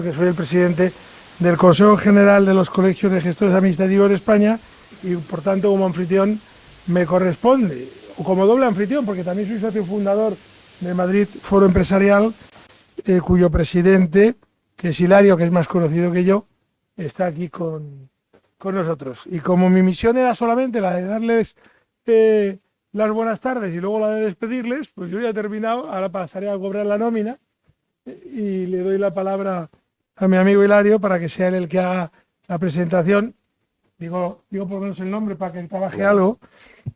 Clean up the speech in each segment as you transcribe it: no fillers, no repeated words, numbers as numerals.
Que soy el presidente del Consejo General de los Colegios de Gestores Administrativos de España y, por tanto, como anfitrión me corresponde, o como doble anfitrión, porque también soy socio fundador de Madrid Foro Empresarial, cuyo presidente, que es Hilario, que es más conocido que yo, está aquí con nosotros. Y como mi misión era solamente la de darles las buenas tardes y luego la de despedirles, pues yo ya he terminado, ahora pasaré a cobrar la nómina y le doy la palabra a mi amigo Hilario para que sea él el que haga la presentación, digo por lo menos el nombre para que trabaje algo,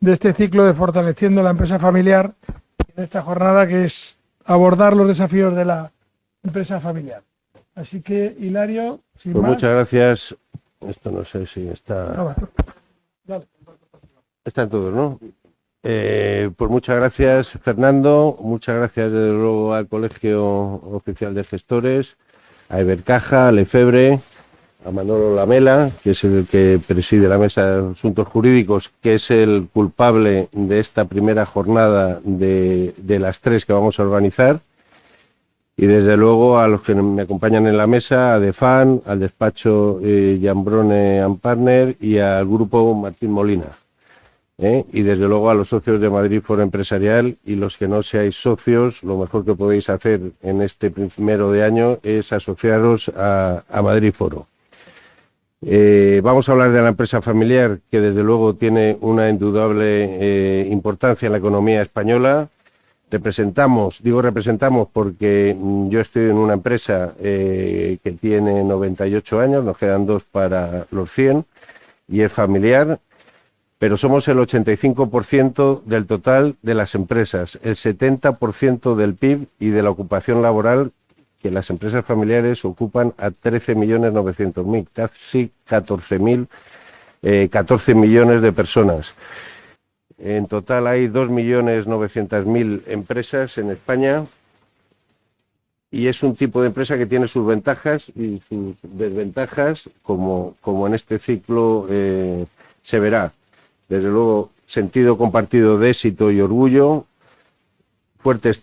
de este ciclo de Fortaleciendo la Empresa Familiar, en esta jornada que es abordar los desafíos de la empresa familiar. Así que, Hilario, sin pues más... muchas gracias. Esto no sé si está... No, dale. Están todos, ¿no? Pues muchas gracias, Fernando. Muchas gracias, desde luego, al Colegio Oficial de Gestores, a Ibercaja, a Lefebvre, a Manolo Lamela, que es el que preside la Mesa de Asuntos Jurídicos, que es el culpable de esta primera jornada de las 3 que vamos a organizar. Y desde luego a los que me acompañan en la mesa, a Defan, al despacho Jambrone & Partner y al grupo Martín Molina. Y desde luego a los socios de Madrid Foro Empresarial, y los que no seáis socios, lo mejor que podéis hacer en este primero de año es asociaros a Madrid Foro. Vamos a hablar de la empresa familiar, que desde luego tiene una indudable importancia en la economía española. Representamos porque yo estoy en una empresa que tiene 98 años, nos quedan 2 para los 100, y es familiar, pero somos el 85% del total de las empresas, el 70% del PIB y de la ocupación laboral, que las empresas familiares ocupan a 13.900.000, casi 14 millones de personas. En total hay 2.900.000 empresas en España, y es un tipo de empresa que tiene sus ventajas y sus desventajas, como en este ciclo se verá. Desde luego, sentido compartido de éxito y orgullo, fuertes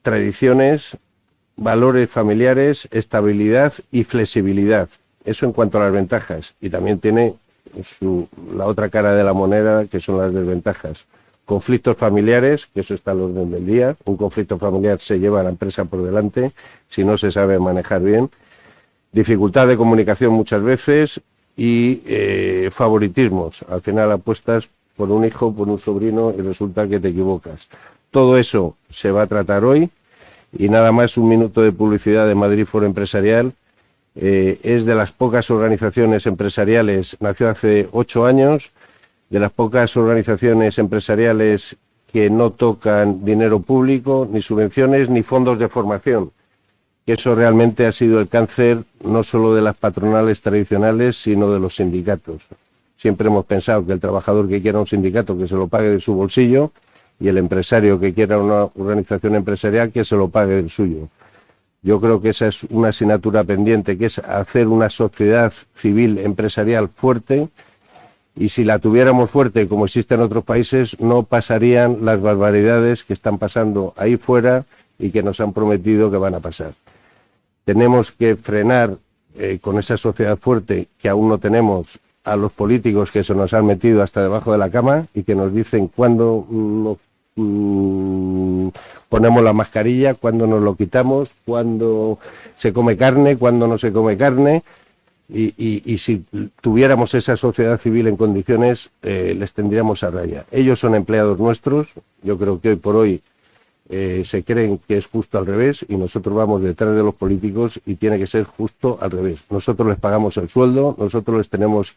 tradiciones, valores familiares, estabilidad y flexibilidad. Eso en cuanto a las ventajas. Y también tiene la otra cara de la moneda, que son las desventajas. Conflictos familiares, que eso está al orden del día. Un conflicto familiar se lleva a la empresa por delante si no se sabe manejar bien. Dificultad de comunicación muchas veces y favoritismos. Al final apuestas por un hijo, por un sobrino y resulta que te equivocas. Todo eso se va a tratar hoy. Y nada más, un minuto de publicidad de Madrid Foro Empresarial. Es de las pocas organizaciones empresariales, nació hace 8 años, de las pocas organizaciones empresariales que no tocan dinero público, ni subvenciones, ni fondos de formación. Que eso realmente ha sido el cáncer no solo de las patronales tradicionales, sino de los sindicatos. Siempre hemos pensado que el trabajador que quiera un sindicato, que se lo pague de su bolsillo, y el empresario que quiera una organización empresarial, que se lo pague del suyo. Yo creo que esa es una asignatura pendiente, que es hacer una sociedad civil empresarial fuerte, y si la tuviéramos fuerte, como existe en otros países, no pasarían las barbaridades que están pasando ahí fuera y que nos han prometido que van a pasar. Tenemos que frenar con esa sociedad fuerte que aún no tenemos a los políticos que se nos han metido hasta debajo de la cama y que nos dicen cuándo nos ponemos la mascarilla, cuándo nos lo quitamos, cuándo se come carne, cuándo no se come carne. Y si tuviéramos esa sociedad civil en condiciones, les tendríamos a raya. Ellos son empleados nuestros. Yo creo que hoy por hoy se creen que es justo al revés, y nosotros vamos detrás de los políticos y tiene que ser justo al revés. Nosotros les pagamos el sueldo, nosotros les tenemos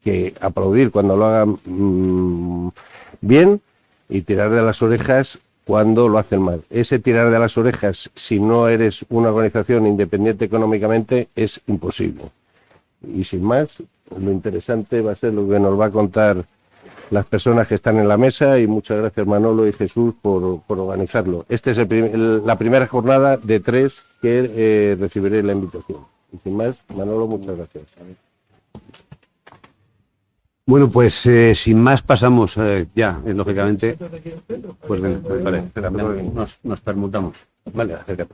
que aplaudir cuando lo hagan bien y tirar de las orejas cuando lo hacen mal. Ese tirar de las orejas, si no eres una organización independiente económicamente, es imposible. Y sin más, lo interesante va a ser lo que nos va a contar las personas que están en la mesa, y muchas gracias Manolo y Jesús por organizarlo. Esta es la primera jornada de 3 que recibiré la invitación. Y sin más, Manolo, muchas gracias. Bueno, pues sin más pasamos ya, lógicamente. Pues venga, vale, espera, nos permutamos. Vale, acércate.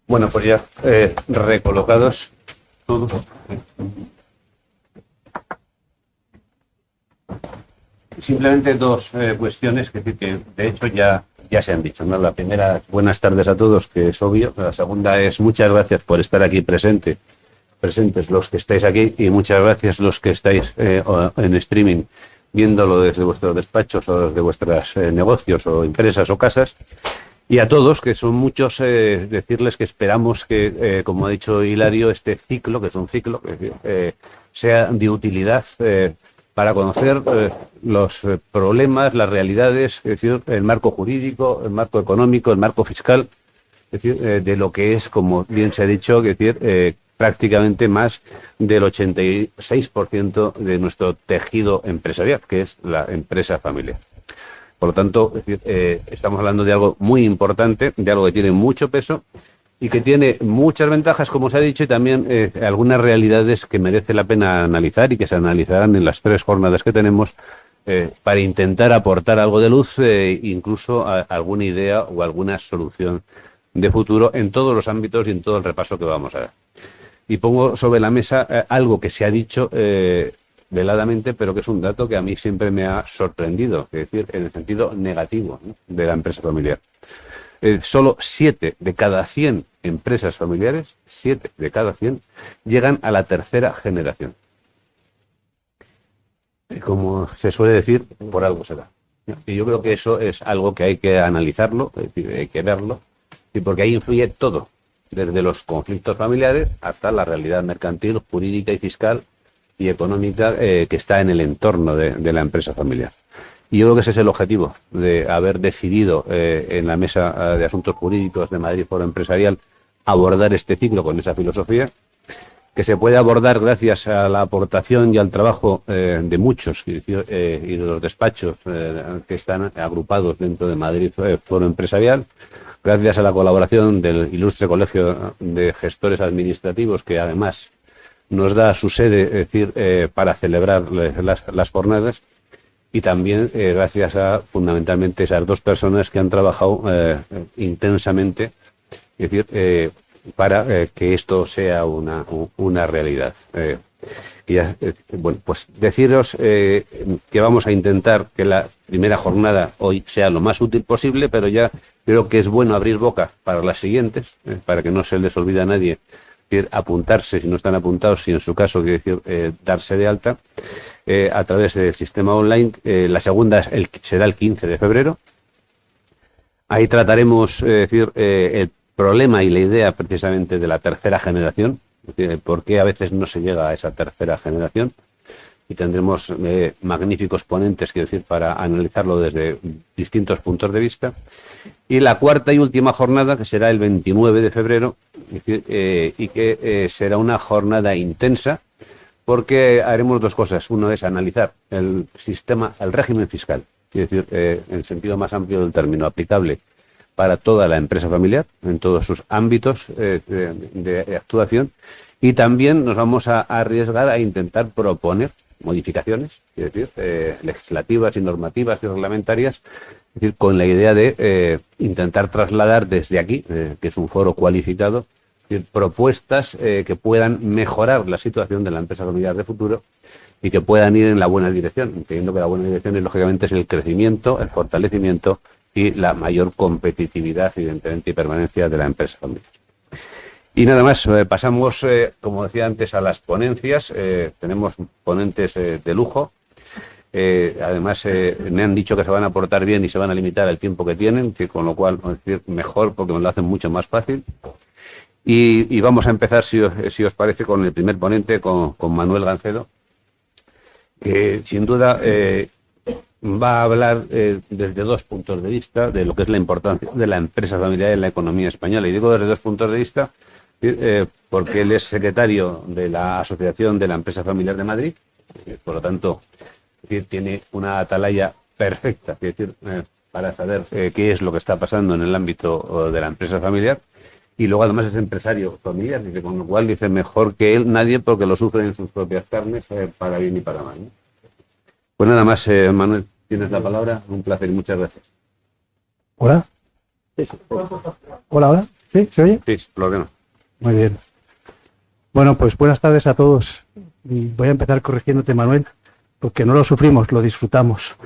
Bueno, pues ya recolocados todos. Simplemente dos cuestiones que de hecho ya se han dicho, ¿no? La primera, buenas tardes a todos, que es obvio. La segunda es muchas gracias por estar aquí presentes los que estáis aquí, y muchas gracias los que estáis en streaming viéndolo desde vuestros despachos o desde vuestros negocios o empresas o casas. Y a todos, que son muchos, decirles que esperamos que, como ha dicho Hilario, este ciclo, que es un ciclo, sea de utilidad para conocer los problemas, las realidades, es decir, el marco jurídico, el marco económico, el marco fiscal, es decir, de lo que es, como bien se ha dicho, es decir, prácticamente más del 86% de nuestro tejido empresarial, que es la empresa familiar. Por lo tanto, es decir, estamos hablando de algo muy importante, de algo que tiene mucho peso y que tiene muchas ventajas, como se ha dicho, y también algunas realidades que merece la pena analizar y que se analizarán en las 3 jornadas que tenemos para intentar aportar algo de luz, incluso alguna idea o alguna solución de futuro en todos los ámbitos y en todo el repaso que vamos a dar. Y pongo sobre la mesa algo que se ha dicho veladamente, pero que es un dato que a mí siempre me ha sorprendido, es decir, en el sentido negativo, ¿no?, de la empresa familiar. Solo 7 de cada 100 empresas familiares, 7 de cada 100, llegan a la tercera generación. Y como se suele decir, por algo será. Y yo creo que eso es algo que hay que analizarlo, es decir, hay que verlo, y porque ahí influye todo, desde los conflictos familiares hasta la realidad mercantil, jurídica y fiscal y económica que está en el entorno de la empresa familiar. Y yo creo que ese es el objetivo de haber decidido en la Mesa de Asuntos Jurídicos de Madrid Foro Empresarial abordar este ciclo con esa filosofía, que se puede abordar gracias a la aportación y al trabajo de muchos y de los despachos que están agrupados dentro de Madrid Foro Empresarial, gracias a la colaboración del ilustre Colegio de Gestores Administrativos, que además nos da su sede, es decir, para celebrar las jornadas, y también gracias a fundamentalmente esas 2 personas que han trabajado intensamente, es decir, para que esto sea una realidad. Bueno, pues deciros que vamos a intentar que la primera jornada hoy sea lo más útil posible, pero ya creo que es bueno abrir boca para las siguientes, para que no se les olvide a nadie, decir, apuntarse si no están apuntados, si en su caso quiere decir darse de alta a través del sistema online. La segunda será el 15 de febrero. Ahí trataremos decir, el problema y la idea precisamente de la tercera generación, es decir, por qué a veces no se llega a esa tercera generación, y tendremos magníficos ponentes, quiero decir, para analizarlo desde distintos puntos de vista. Y la cuarta y última jornada, que será el 29 de febrero, y que será una jornada intensa, porque haremos 2 cosas. Uno es analizar el sistema, el régimen fiscal, es decir, en el sentido más amplio del término, aplicable para toda la empresa familiar, en todos sus ámbitos de actuación, y también nos vamos a arriesgar a intentar proponer modificaciones, es decir, legislativas y normativas y reglamentarias, es decir, con la idea de intentar trasladar desde aquí, que es un foro cualificado, es decir, propuestas que puedan mejorar la situación de la empresa familiar de futuro y que puedan ir en la buena dirección, entendiendo que la buena dirección lógicamente es el crecimiento, el fortalecimiento y la mayor competitividad, evidentemente, y permanencia de la empresa familiar. Y nada más, pasamos, como decía antes, a las ponencias. Tenemos ponentes de lujo. Además, me han dicho que se van a portar bien y se van a limitar el tiempo que tienen, con lo cual, es decir, mejor, porque me lo hacen mucho más fácil. Y vamos a empezar, si os parece, con el primer ponente, con Manuel Gancedo, que sin duda va a hablar desde 2 puntos de vista de lo que es la importancia de la empresa familiar en la economía española. Y digo desde 2 puntos de vista porque él es secretario de la Asociación de la Empresa Familiar de Madrid, por lo tanto tiene una atalaya perfecta, es decir, para saber qué es lo que está pasando en el ámbito de la empresa familiar. Y luego además es empresario familiar, dice, con lo cual dice mejor que él nadie porque lo sufre en sus propias carnes, para bien y para mal, ¿no? Pues nada más, Manuel, tienes la palabra. Un placer y muchas gracias. ¿Hola? Sí, sí. ¿Hola, hola? ¿Sí? ¿Se oye? Sí, lo que no. Muy bien. Bueno, pues buenas tardes a todos. Y voy a empezar corrigiéndote, Manuel, porque no lo sufrimos, lo disfrutamos.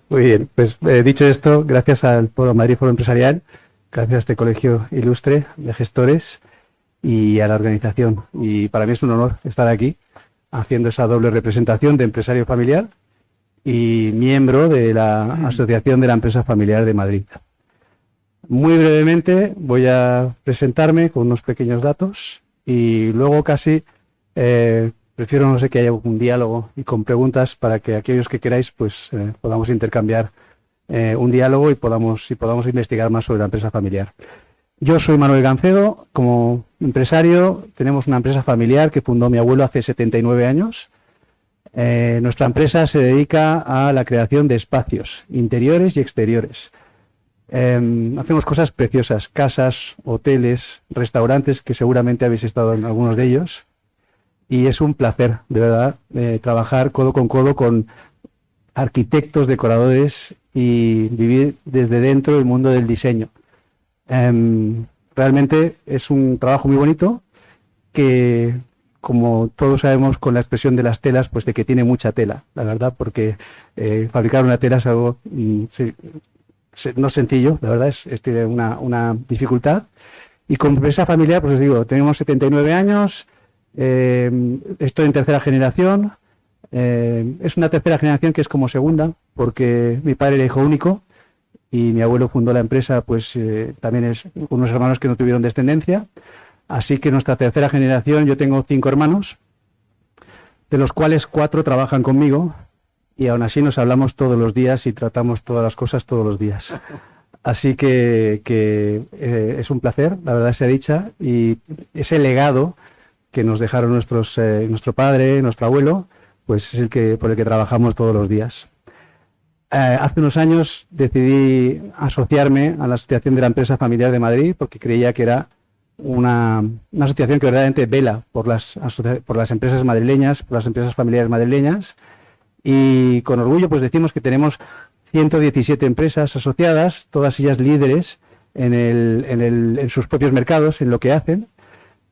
Muy bien, pues dicho esto, gracias al Foro Madrid Foro Empresarial, gracias a este colegio ilustre de gestores y a la organización. Y para mí es un honor estar aquí haciendo esa doble representación de empresario familiar y miembro de la Asociación de la Empresa Familiar de Madrid. Muy brevemente voy a presentarme con unos pequeños datos y luego casi prefiero, no sé, que haya un diálogo y con preguntas para que aquellos que queráis pues podamos intercambiar un diálogo y podamos investigar más sobre la empresa familiar. Yo soy Manuel Gancedo, como empresario tenemos una empresa familiar que fundó mi abuelo hace 79 años. Nuestra empresa se dedica a la creación de espacios interiores y exteriores. Hacemos cosas preciosas, casas, hoteles, restaurantes, que seguramente habéis estado en algunos de ellos. Y es un placer, de verdad, trabajar codo con arquitectos, decoradores y vivir desde dentro del mundo del diseño. Realmente es un trabajo muy bonito que, como todos sabemos con la expresión de las telas, pues de que tiene mucha tela, la verdad, porque fabricar una tela es algo no es sencillo, la verdad, tiene una dificultad. Y con empresa familiar, pues os digo, tenemos 79 años, estoy en tercera generación, es una tercera generación que es como segunda, porque mi padre era hijo único, y mi abuelo fundó la empresa, pues también es unos hermanos que no tuvieron descendencia. Así que nuestra tercera generación, yo tengo 5 hermanos, de los cuales 4 trabajan conmigo, y aún así nos hablamos todos los días y tratamos todas las cosas todos los días. Así que es un placer, la verdad sea dicha, y ese legado que nos dejaron nuestro padre, nuestro abuelo, pues es por el que trabajamos todos los días. Hace unos años decidí asociarme a la Asociación de la Empresa Familiar de Madrid porque creía que era una asociación que verdaderamente vela por las empresas madrileñas, por las empresas familiares madrileñas, y con orgullo pues decimos que tenemos 117 empresas asociadas, todas ellas líderes en sus propios mercados, en lo que hacen.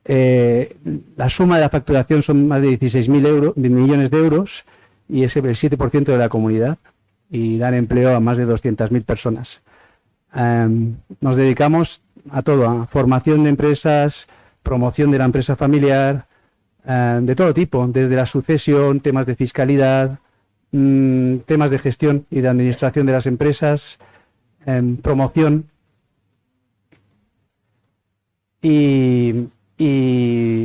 La suma de la facturación son más de 16.000 millones de euros y es el 7% de la comunidad, y dan empleo a más de 200.000 personas. Nos dedicamos a todo, a formación de empresas, promoción de la empresa familiar, de todo tipo, desde la sucesión, temas de fiscalidad, temas de gestión y de administración de las empresas, promoción y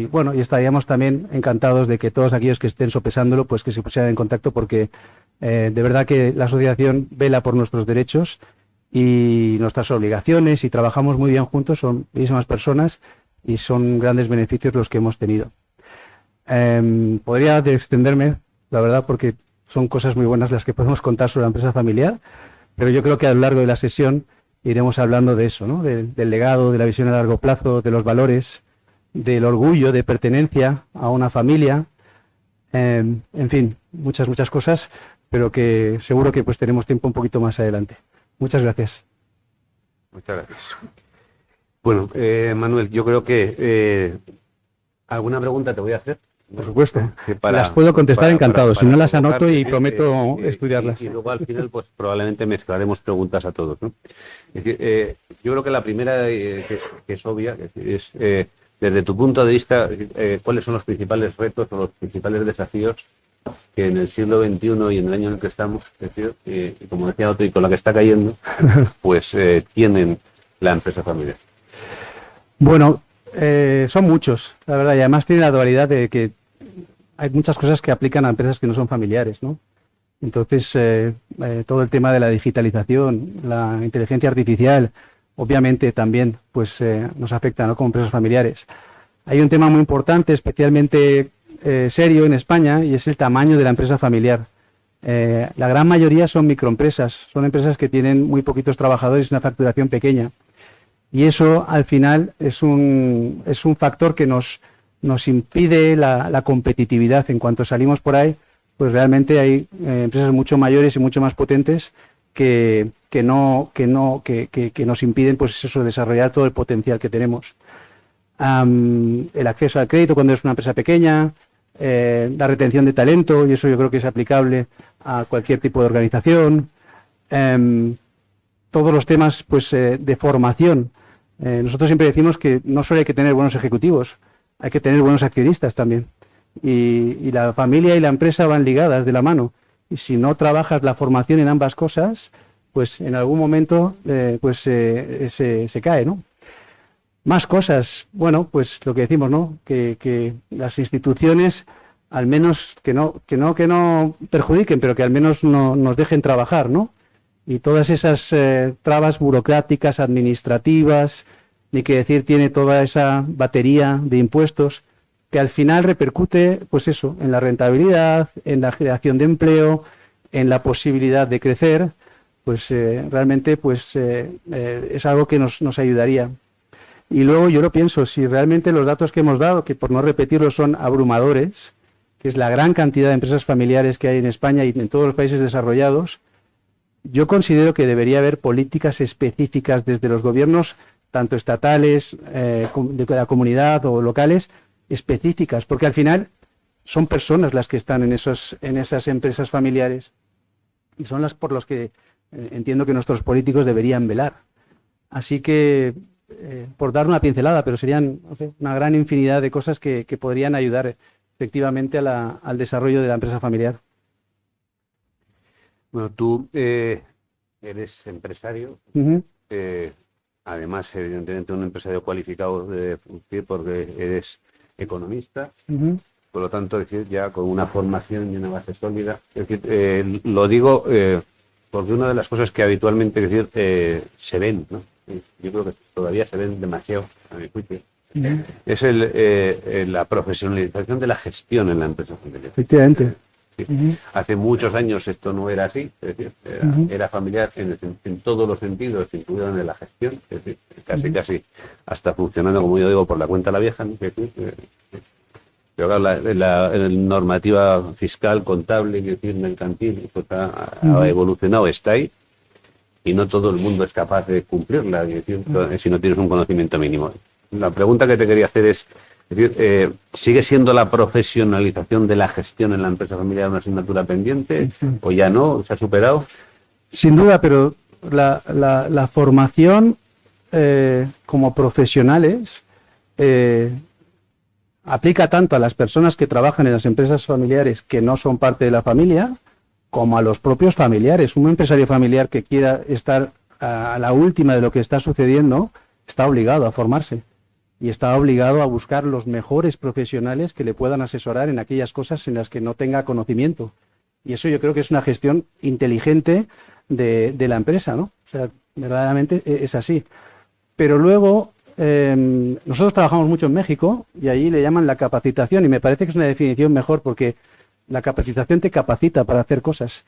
bueno, y estaríamos también encantados de que todos aquellos que estén sopesándolo, pues que se pusieran en contacto, porque de verdad que la asociación vela por nuestros derechos y nuestras obligaciones, y trabajamos muy bien juntos, son bellísimas personas y son grandes beneficios los que hemos tenido. Podría extenderme, la verdad, porque son cosas muy buenas las que podemos contar sobre la empresa familiar, pero yo creo que a lo largo de la sesión iremos hablando de eso, ¿no? Del legado, de la visión a largo plazo, de los valores, del orgullo de pertenencia a una familia, en fin, muchas cosas, pero que seguro que pues tenemos tiempo un poquito más adelante. Muchas gracias. Muchas gracias. Bueno, Manuel, yo creo que alguna pregunta te voy a hacer. Por supuesto. Si las puedo contestar, encantado. Si no, las anoto y prometo estudiarlas. Y luego al final, pues probablemente mezclaremos preguntas a todos, ¿no? Es decir, yo creo que la primera, que es obvia, es desde tu punto de vista, ¿cuáles son los principales retos o los principales desafíos que en el siglo XXI y en el año en el que estamos, es decir, y como decía otro, y con la que está cayendo, pues tienen la empresa familiar? Bueno, son muchos, la verdad, y además tiene la dualidad de que hay muchas cosas que aplican a empresas que no son familiares, ¿no? Entonces, todo el tema de la digitalización, la inteligencia artificial, obviamente también pues nos afecta, ¿no?, como empresas familiares. Hay un tema muy importante, especialmente serio en España, y es el tamaño de la empresa familiar. La gran mayoría son microempresas, son empresas que tienen muy poquitos trabajadores y una facturación pequeña. Y eso, al final, es un factor que nos impide la competitividad. En cuanto salimos por ahí, pues realmente hay empresas mucho mayores y mucho más potentes que nos impiden, pues eso, desarrollar todo el potencial que tenemos. El acceso al crédito cuando es una empresa pequeña, la retención de talento, y eso yo creo que es aplicable a cualquier tipo de organización. Todos los temas, pues, de formación. Nosotros siempre decimos que no solo hay que tener buenos ejecutivos, hay que tener buenos accionistas también. Y la familia y la empresa van ligadas de la mano. Y si no trabajas la formación en ambas cosas, pues en algún momento se cae, ¿no? Más cosas. Bueno, pues lo que decimos, ¿no? Que las instituciones, al menos que no perjudiquen, pero que al menos nos dejen trabajar, ¿no? Y todas esas trabas burocráticas, administrativas, ni que decir, tiene toda esa batería de impuestos que al final repercute, pues eso, en la rentabilidad, en la creación de empleo, en la posibilidad de crecer, pues realmente pues es algo que nos ayudaría. Y luego yo lo pienso, si realmente los datos que hemos dado, que por no repetirlos son abrumadores, que es la gran cantidad de empresas familiares que hay en España y en todos los países desarrollados, yo considero que debería haber políticas específicas desde los gobiernos, tanto estatales, de la comunidad o locales, específicas, porque al final son personas las que están en esas empresas familiares y son las por las que entiendo que nuestros políticos deberían velar. Así que, por dar una pincelada, pero serían, no sé, una gran infinidad de cosas que podrían ayudar efectivamente al desarrollo de la empresa familiar. Bueno, tú eres empresario, además, evidentemente, un empresario cualificado porque eres economista, por lo tanto, es decir, ya con una formación y una base sólida. Es decir, lo digo porque una de las cosas que habitualmente, es decir, se ven, ¿no? Yo creo que todavía se ven demasiado, a mi juicio, es la profesionalización de la gestión en la empresa familiar. Efectivamente. Sí. Hace muchos años esto no era así, es decir, era familiar en todos los sentidos, incluido en la gestión, es decir, casi hasta funcionando, como yo digo, por la cuenta de la vieja, ¿no? Es decir, pero claro, la normativa fiscal, contable, es decir, mercantil, pues ha evolucionado, está ahí, y no todo el mundo es capaz de cumplirla, es decir, si no tienes un conocimiento mínimo. La pregunta que te quería hacer es decir, ¿sigue siendo la profesionalización de la gestión en la empresa familiar una asignatura pendiente o ya no? ¿Se ha superado? Sin duda, pero la formación como profesionales aplica tanto a las personas que trabajan en las empresas familiares que no son parte de la familia, como a los propios familiares. Un empresario familiar que quiera estar a la última de lo que está sucediendo está obligado a formarse. Y está obligado a buscar los mejores profesionales que le puedan asesorar en aquellas cosas en las que no tenga conocimiento. Y eso yo creo que es una gestión inteligente de la empresa, ¿no? O sea, verdaderamente es así. Pero luego, nosotros trabajamos mucho en México y allí le llaman la capacitación y me parece que es una definición mejor porque la capacitación te capacita para hacer cosas.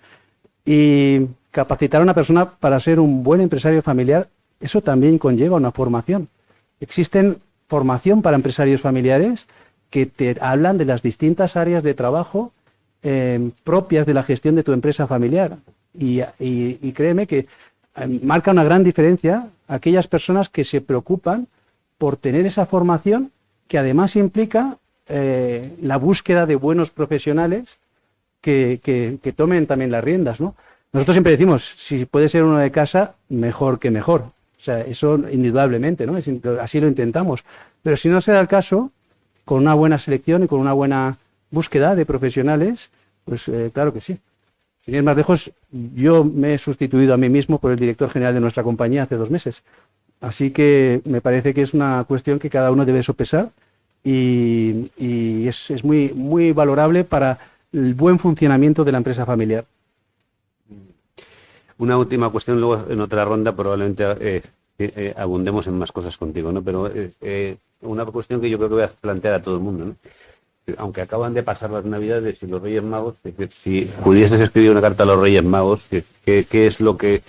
Y capacitar a una persona para ser un buen empresario familiar, eso también conlleva una formación. Existen formación para empresarios familiares que te hablan de las distintas áreas de trabajo propias de la gestión de tu empresa familiar. Y créeme que marca una gran diferencia aquellas personas que se preocupan por tener esa formación que además implica la búsqueda de buenos profesionales que tomen también las riendas, ¿no? Nosotros siempre decimos, si puede ser uno de casa, mejor que mejor. O sea, eso indudablemente, ¿no? Así lo intentamos. Pero si no se da el caso, con una buena selección y con una buena búsqueda de profesionales, pues claro que sí. Sin ir más lejos, yo me he sustituido a mí mismo por el director general de nuestra compañía hace 2 meses. Así que me parece que es una cuestión que cada uno debe sopesar y es muy, muy valorable para el buen funcionamiento de la empresa familiar. Una última cuestión, luego en otra ronda probablemente abundemos en más cosas contigo, ¿no? Pero una cuestión que yo creo que voy a plantear a todo el mundo, ¿no? Aunque acaban de pasar las Navidades y los Reyes Magos, es decir, si pudieses escribir una carta a los Reyes Magos, ¿qué es lo que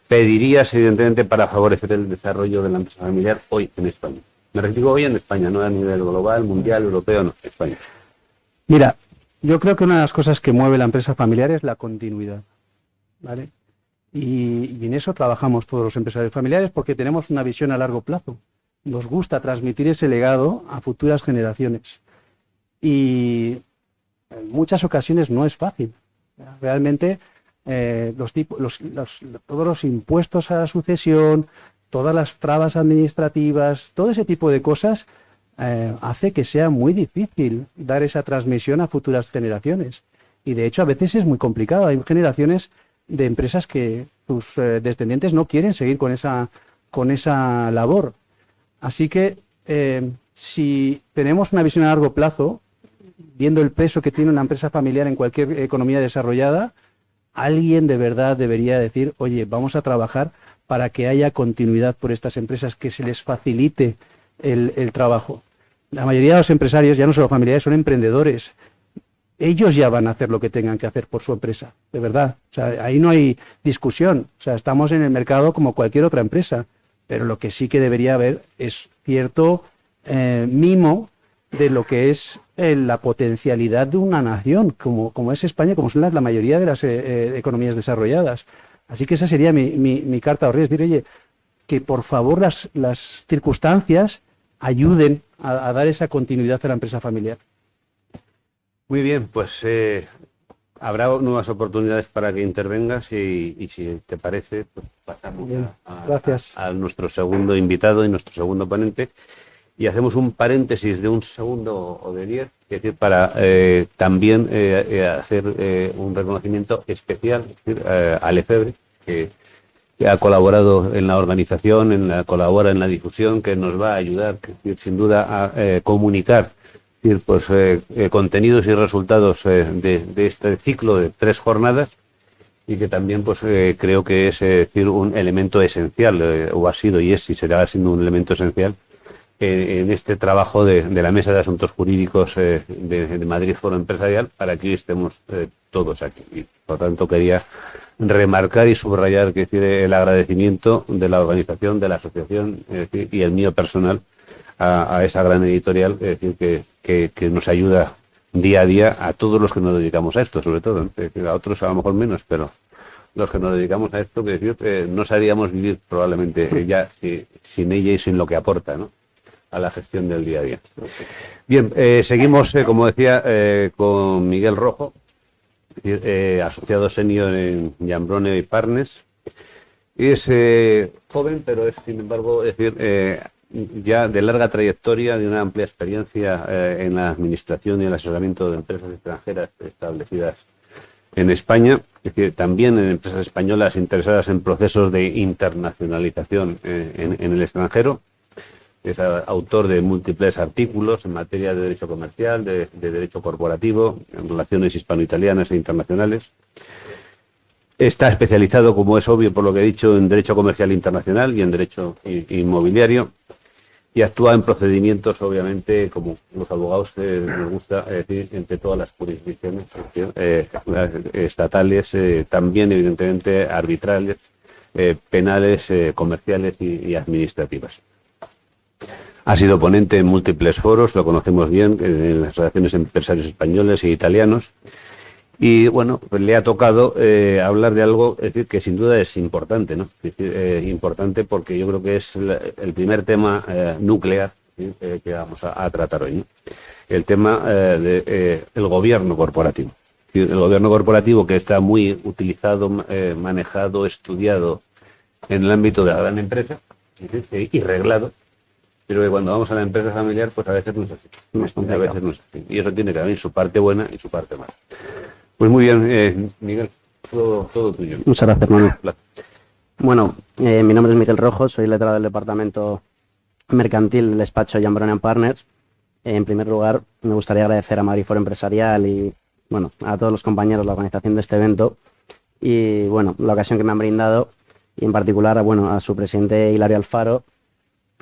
pedirías, evidentemente, para favorecer el desarrollo de la empresa familiar hoy en España? Me refiero hoy en España, no a nivel global, mundial, europeo, no, España. Mira, yo creo que una de las cosas que mueve la empresa familiar es la continuidad, ¿vale? Y en eso trabajamos todos los empresarios familiares porque tenemos una visión a largo plazo. Nos gusta transmitir ese legado a futuras generaciones. Y en muchas ocasiones no es fácil. Realmente todos los impuestos a la sucesión, todas las trabas administrativas, todo ese tipo de cosas hace que sea muy difícil dar esa transmisión a futuras generaciones. Y de hecho a veces es muy complicado. Hay generaciones de empresas que sus descendientes no quieren seguir con esa labor. Así que si tenemos una visión a largo plazo, viendo el peso que tiene una empresa familiar en cualquier economía desarrollada, alguien de verdad debería decir, oye, vamos a trabajar para que haya continuidad por estas empresas, que se les facilite el trabajo. La mayoría de los empresarios, ya no solo familiares, son emprendedores. Ellos ya van a hacer lo que tengan que hacer por su empresa, de verdad. O sea, ahí no hay discusión. O sea, estamos en el mercado como cualquier otra empresa, pero lo que sí que debería haber es cierto mimo de lo que es la potencialidad de una nación, como es España, como son la mayoría de las economías desarrolladas. Así que esa sería mi carta de Reyes, decir, oye, que por favor las circunstancias ayuden a dar esa continuidad a la empresa familiar. Muy bien, pues habrá nuevas oportunidades para que intervengas y si te parece, pues pasamos a nuestro segundo invitado y nuestro segundo ponente. Y hacemos un paréntesis de un segundo o de 10, es decir, para también hacer un reconocimiento especial a Lefebvre, que ha colaborado en la organización, colabora en la difusión, que nos va a ayudar, sin duda, a comunicar pues, contenidos y resultados de este ciclo de 3 jornadas, y que también pues creo que es un elemento esencial, o ha sido y es y será siendo un elemento esencial en este trabajo de la Mesa de Asuntos Jurídicos de Madrid Foro Empresarial, para que hoy estemos todos aquí. Y, por tanto, quería remarcar y subrayar el agradecimiento de la organización, de la asociación y el mío personal a esa gran editorial, que nos ayuda día a día a todos los que nos dedicamos a esto, sobre todo. A otros a lo mejor menos, pero los que nos dedicamos a esto, no sabríamos vivir probablemente ya sin ella y sin lo que aporta, ¿no?, a la gestión del día a día. Bien, seguimos, como decía, con Miguel Rojo, asociado senior en Giambrone Partners. Es joven, pero es, sin embargo, ya de larga trayectoria, de una amplia experiencia en la administración y el asesoramiento de empresas extranjeras establecidas en España, es decir, también en empresas españolas interesadas en procesos de internacionalización en el extranjero. Es autor de múltiples artículos en materia de derecho comercial, de derecho corporativo, en relaciones hispano-italianas e internacionales. Está especializado, como es obvio por lo que he dicho, en derecho comercial internacional y en derecho inmobiliario, y actúa en procedimientos, obviamente, como los abogados nos gusta decir, entre todas las jurisdicciones estatales, también evidentemente arbitrales, penales, comerciales y administrativas. Ha sido ponente en múltiples foros, lo conocemos bien, en las asociaciones de empresarios españoles e italianos. Y bueno, pues le ha tocado hablar de algo, es decir, que sin duda es importante, ¿no? Es decir, importante porque yo creo que es el primer tema nuclear que vamos a tratar hoy, ¿no? El tema del gobierno corporativo. El gobierno corporativo, que está muy utilizado, manejado, estudiado en el ámbito de la gran empresa, y reglado, pero que cuando vamos a la empresa familiar, pues a veces no es así. A veces no es así. Y eso tiene también su parte buena y su parte mala. Pues muy bien, Miguel, todo tuyo. Muchas gracias, Manu. Bueno, mi nombre es Miguel Rojo, soy letrado del Departamento Mercantil del despacho Giambrone Partners. En primer lugar, me gustaría agradecer a Madrid Foro Empresarial y, bueno, a todos los compañeros de la organización de este evento y, bueno, la ocasión que me han brindado, y en particular, a su presidente Hilario Alfaro.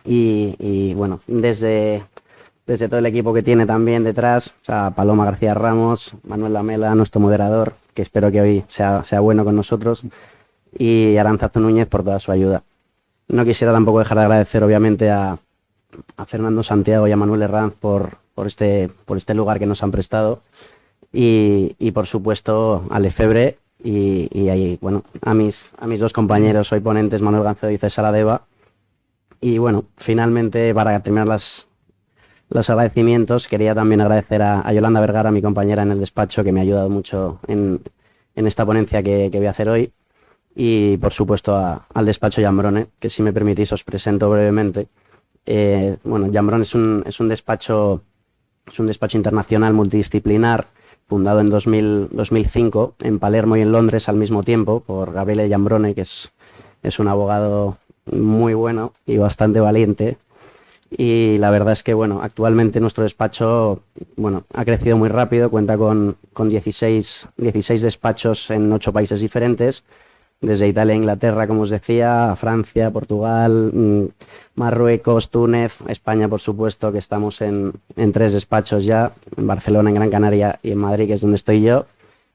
Y bueno, desde desde todo el equipo que tiene también detrás, o sea, Paloma García Ramos, Manuel Lamela, nuestro moderador, que espero que hoy sea bueno con nosotros, y Arantzazu Núñez por toda su ayuda. No quisiera tampoco dejar de agradecer, obviamente, a Fernando Santiago y a Manuel Herranz por este lugar que nos han prestado, y por supuesto a Lefebvre y ahí, bueno, a mis dos compañeros hoy ponentes, Manuel Gancedo y César Adeba. Y bueno, finalmente, para terminar los agradecimientos, quería también agradecer a Yolanda Vergara, mi compañera en el despacho, que me ha ayudado mucho en esta ponencia que voy a hacer hoy, y por supuesto al despacho Jambrone, que si me permitís os presento brevemente. Bueno, Jambrone es un despacho internacional multidisciplinar, fundado en 2005 en Palermo y en Londres al mismo tiempo por Gabriele Jambrone, que es un abogado muy bueno y bastante valiente. Y la verdad es que, bueno, actualmente nuestro despacho, bueno, ha crecido muy rápido, cuenta con 16 despachos en 8 países diferentes, desde Italia e Inglaterra, como os decía, a Francia, Portugal, Marruecos, Túnez, España, por supuesto, que estamos en 3 despachos ya, en Barcelona, en Gran Canaria y en Madrid, que es donde estoy yo,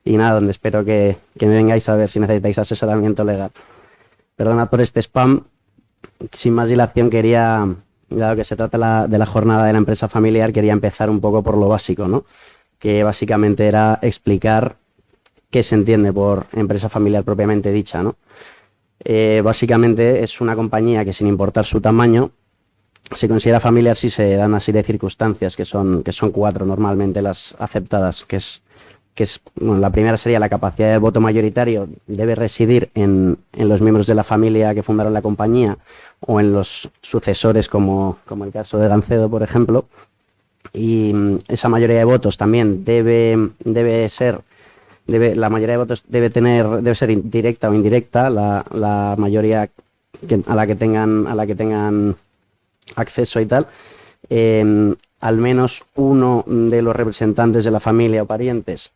y nada, donde espero que me vengáis a ver si necesitáis asesoramiento legal. Perdonad por este spam. Sin más dilación, dado que se trata de la jornada de la empresa familiar, quería empezar un poco por lo básico, ¿no? Que básicamente era explicar qué se entiende por empresa familiar propiamente dicha, ¿no? Básicamente es una compañía que, sin importar su tamaño, se considera familiar si se dan una serie de circunstancias, que son 4 normalmente las aceptadas, que es bueno, la primera sería la capacidad de voto mayoritario debe residir en los miembros de la familia que fundaron la compañía o en los sucesores, como el caso de Gancedo, por ejemplo. Y esa mayoría de votos también la mayoría de votos debe ser directa o indirecta, la mayoría a la que tengan acceso y tal. Al menos uno de los representantes de la familia o parientes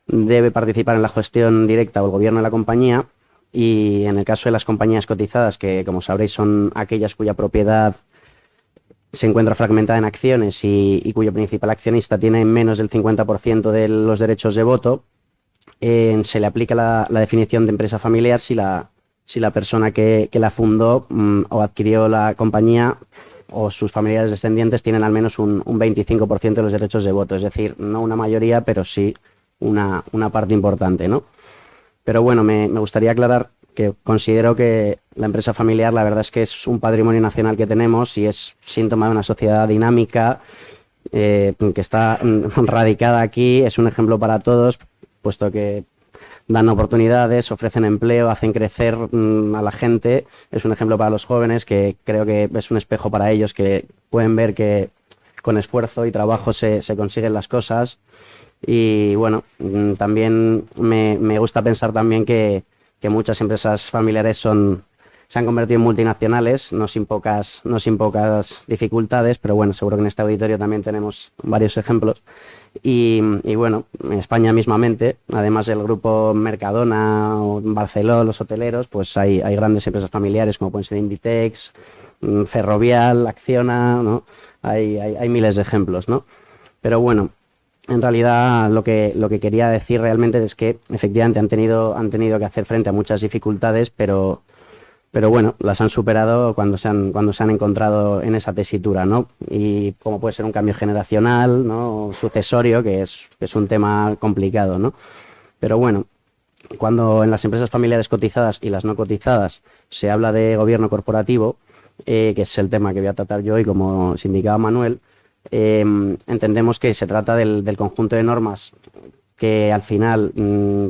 debe participar en la gestión directa o el gobierno de la compañía, y en el caso de las compañías cotizadas, que como sabréis son aquellas cuya propiedad se encuentra fragmentada en acciones y cuyo principal accionista tiene menos del 50% de los derechos de voto, se le aplica la definición de empresa familiar si la persona que la fundó o adquirió la compañía o sus familiares descendientes tienen al menos un 25% de los derechos de voto, es decir, no una mayoría, pero sí una parte importante, ¿no? Pero bueno, me gustaría aclarar que considero que la empresa familiar, la verdad es que es un patrimonio nacional que tenemos y es síntoma de una sociedad dinámica que está radicada aquí, es un ejemplo para todos, puesto que dan oportunidades, ofrecen empleo, hacen crecer a la gente. Es un ejemplo para los jóvenes, que creo que es un espejo para ellos, que pueden ver que con esfuerzo y trabajo se consiguen las cosas. Y bueno, también me gusta pensar también que muchas empresas familiares se han convertido en multinacionales, no sin pocas dificultades, pero bueno, seguro que en este auditorio también tenemos varios ejemplos. Y bueno, en España mismamente, además del grupo Mercadona o Barceló, los hoteleros, pues hay grandes empresas familiares como pueden ser Inditex, Ferrovial, Acciona, ¿no? Hay miles de ejemplos, ¿no? Pero bueno, en realidad lo que quería decir realmente es que efectivamente han tenido que hacer frente a muchas dificultades, pero bueno, las han superado cuando se han encontrado en esa tesitura, ¿no? Y como puede ser un cambio generacional, ¿no? Sucesorio, que es un tema complicado, ¿no? Pero bueno, cuando en las empresas familiares cotizadas y las no cotizadas se habla de gobierno corporativo, que es el tema que voy a tratar yo, y como os indicaba Manuel, entendemos que se trata del conjunto de normas que al final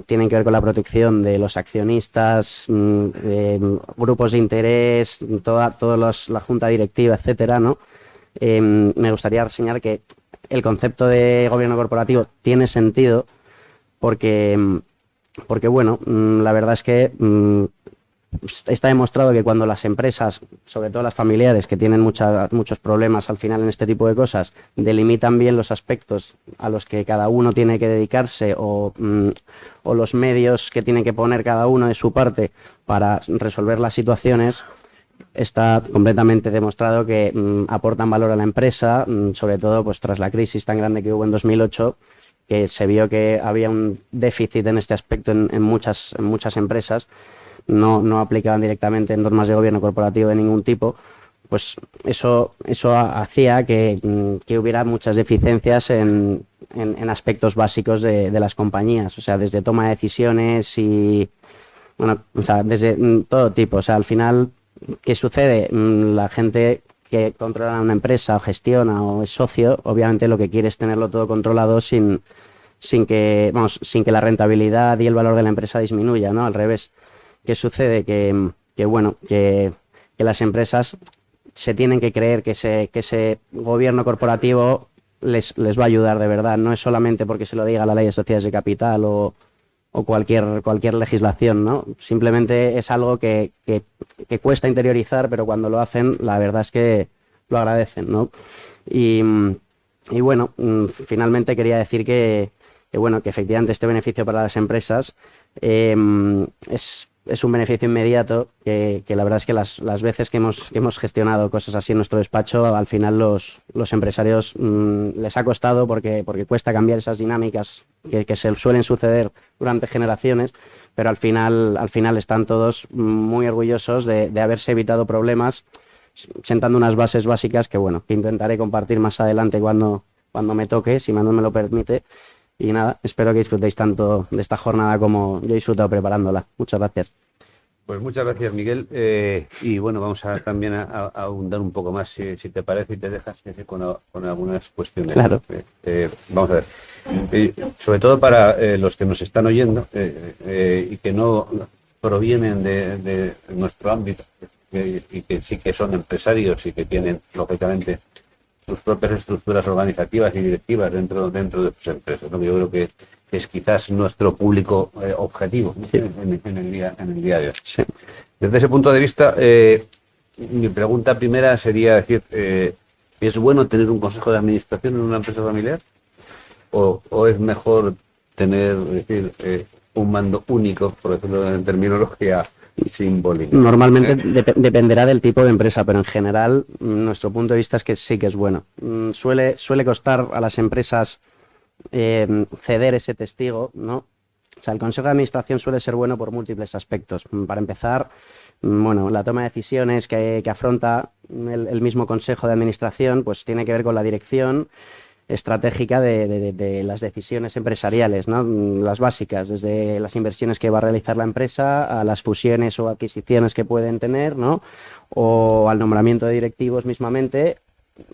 tienen que ver con la protección de los accionistas, grupos de interés, la junta directiva, etcétera, ¿no? Me gustaría reseñar que el concepto de gobierno corporativo tiene sentido porque bueno, la verdad es que está demostrado que cuando las empresas, sobre todo las familiares, que tienen muchos problemas al final en este tipo de cosas, delimitan bien los aspectos a los que cada uno tiene que dedicarse o los medios que tiene que poner cada uno de su parte para resolver las situaciones, está completamente demostrado que aportan valor a la empresa, sobre todo pues tras la crisis tan grande que hubo en 2008, que se vio que había un déficit en este aspecto en muchas empresas, no aplicaban directamente normas de gobierno corporativo de ningún tipo. Pues eso hacía que hubiera muchas deficiencias en aspectos básicos de las compañías, o sea, desde toma de decisiones y, bueno, o sea, desde todo tipo. O sea, al final, ¿qué sucede? La gente que controla una empresa o gestiona o es socio, obviamente lo que quiere es tenerlo todo controlado sin que la rentabilidad y el valor de la empresa disminuya, ¿no? Al revés. ¿Qué sucede? Que las empresas se tienen que creer que ese gobierno corporativo les va a ayudar de verdad. No es solamente porque se lo diga la ley de sociedades de capital o cualquier legislación, ¿no? Simplemente es algo que cuesta interiorizar, pero cuando lo hacen, la verdad es que lo agradecen, ¿no? Y bueno, finalmente quería decir que efectivamente este beneficio para las empresas es un beneficio inmediato que la verdad es que las veces que hemos gestionado cosas así en nuestro despacho, al final los empresarios les ha costado porque cuesta cambiar esas dinámicas que se suelen suceder durante generaciones, pero al final están todos muy orgullosos de haberse evitado problemas, sentando unas bases básicas que intentaré compartir más adelante cuando me toque, si Manuel me lo permite. Y nada, espero que disfrutéis tanto de esta jornada como yo he disfrutado preparándola. Muchas gracias. Pues muchas gracias, Miguel. Y bueno, vamos también a ahondar un poco más, si te parece y te dejas con algunas cuestiones. Claro. Vamos a ver. Sobre todo para los que nos están oyendo y que no provienen de nuestro ámbito y que sí que son empresarios y que tienen, lógicamente, sus propias estructuras organizativas y directivas dentro de sus empresas, ¿no? Yo creo que es quizás nuestro público objetivo, ¿no? Sí. en el día de hoy. Sí. Desde ese punto de vista, mi pregunta primera sería decir, ¿es bueno tener un consejo de administración en una empresa familiar? ¿O es mejor tener un mando único, por decirlo en terminología simbólica? Normalmente dependerá del tipo de empresa, pero en general nuestro punto de vista es que sí que es bueno. Suele costar a las empresas ceder ese testigo, ¿no? O sea, el consejo de administración suele ser bueno por múltiples aspectos. Para empezar, la toma de decisiones que afronta el mismo consejo de administración, pues tiene que ver con la dirección estratégica de las decisiones empresariales, ¿no? Las básicas, desde las inversiones que va a realizar la empresa a las fusiones o adquisiciones que pueden tener, ¿no? O al nombramiento de directivos mismamente,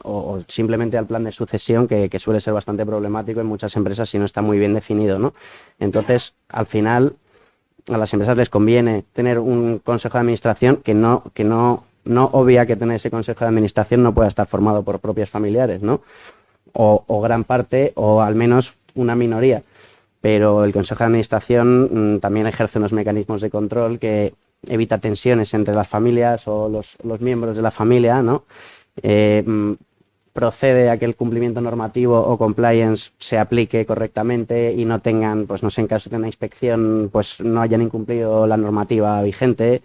o simplemente al plan de sucesión que suele ser bastante problemático en muchas empresas si no está muy bien definido, ¿no? Entonces, al final, a las empresas les conviene tener un consejo de administración que no obvia que tener ese consejo de administración no pueda estar formado por propios familiares, ¿no? O gran parte, o al menos una minoría. Pero el Consejo de Administración también ejerce unos mecanismos de control que evita tensiones entre las familias o los miembros de la familia, ¿no? Procede a que el cumplimiento normativo o compliance se aplique correctamente y no tengan, pues no sé, en caso de una inspección, pues no hayan incumplido la normativa vigente.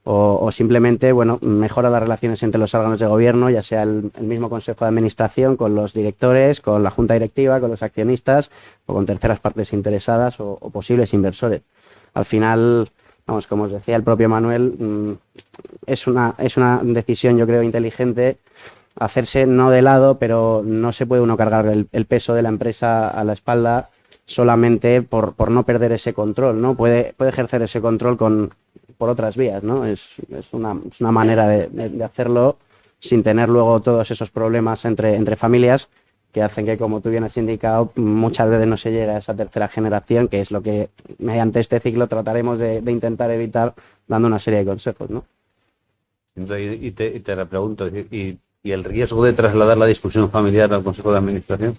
O simplemente, mejora las relaciones entre los órganos de gobierno, ya sea el mismo Consejo de Administración, con los directores, con la Junta Directiva, con los accionistas o con terceras partes interesadas o posibles inversores. Al final, como os decía el propio Manuel, es una decisión, yo creo, inteligente, hacerse no de lado, pero no se puede uno cargar el peso de la empresa a la espalda solamente por no perder ese control, ¿no? Puede ejercer ese control por otras vías, ¿no? Es una manera de hacerlo sin tener luego todos esos problemas entre familias que hacen que, como tú bien has indicado, muchas veces no se llegue a esa tercera generación, que es lo que mediante este ciclo trataremos de intentar evitar dando una serie de consejos, ¿no? Y te pregunto, ¿y el riesgo de trasladar la discusión familiar al Consejo de Administración?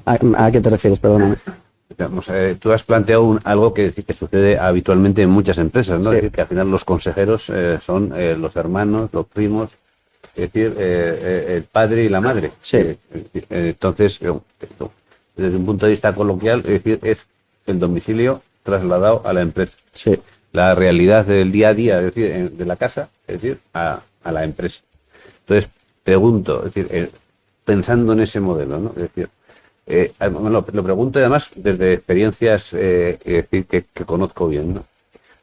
¿A qué te refieres? Perdóname. Tú has planteado algo que sucede habitualmente en muchas empresas, ¿no? Sí. Es decir, que al final los consejeros son los hermanos, los primos, es decir, el padre y la madre. Sí. Entonces, desde un punto de vista coloquial, es decir, es el domicilio trasladado a la empresa. Sí. La realidad del día a día, es decir, de la casa, es decir, a a la empresa. Entonces, pregunto, es decir, pensando en ese modelo, ¿no? Es decir, lo pregunto además desde experiencias que conozco bien, ¿no?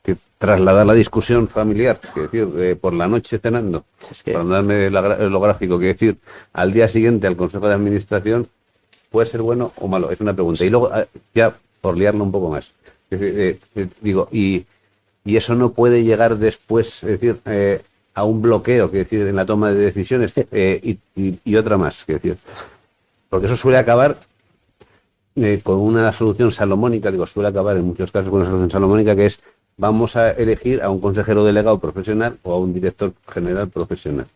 Que trasladar la discusión familiar, que decir, por la noche cenando, para darme lo gráfico, que decir, al día siguiente al Consejo de Administración, ¿puede ser bueno o malo? Es una pregunta. Y luego, ya por liarlo un poco más, digo, y eso no puede llegar después, es decir, a un bloqueo, que decir, en la toma de decisiones, y otra más, que decir, porque eso suele acabar con una solución salomónica, suele acabar en muchos casos con una solución salomónica, que es: vamos a elegir a un consejero delegado profesional o a un director general profesional.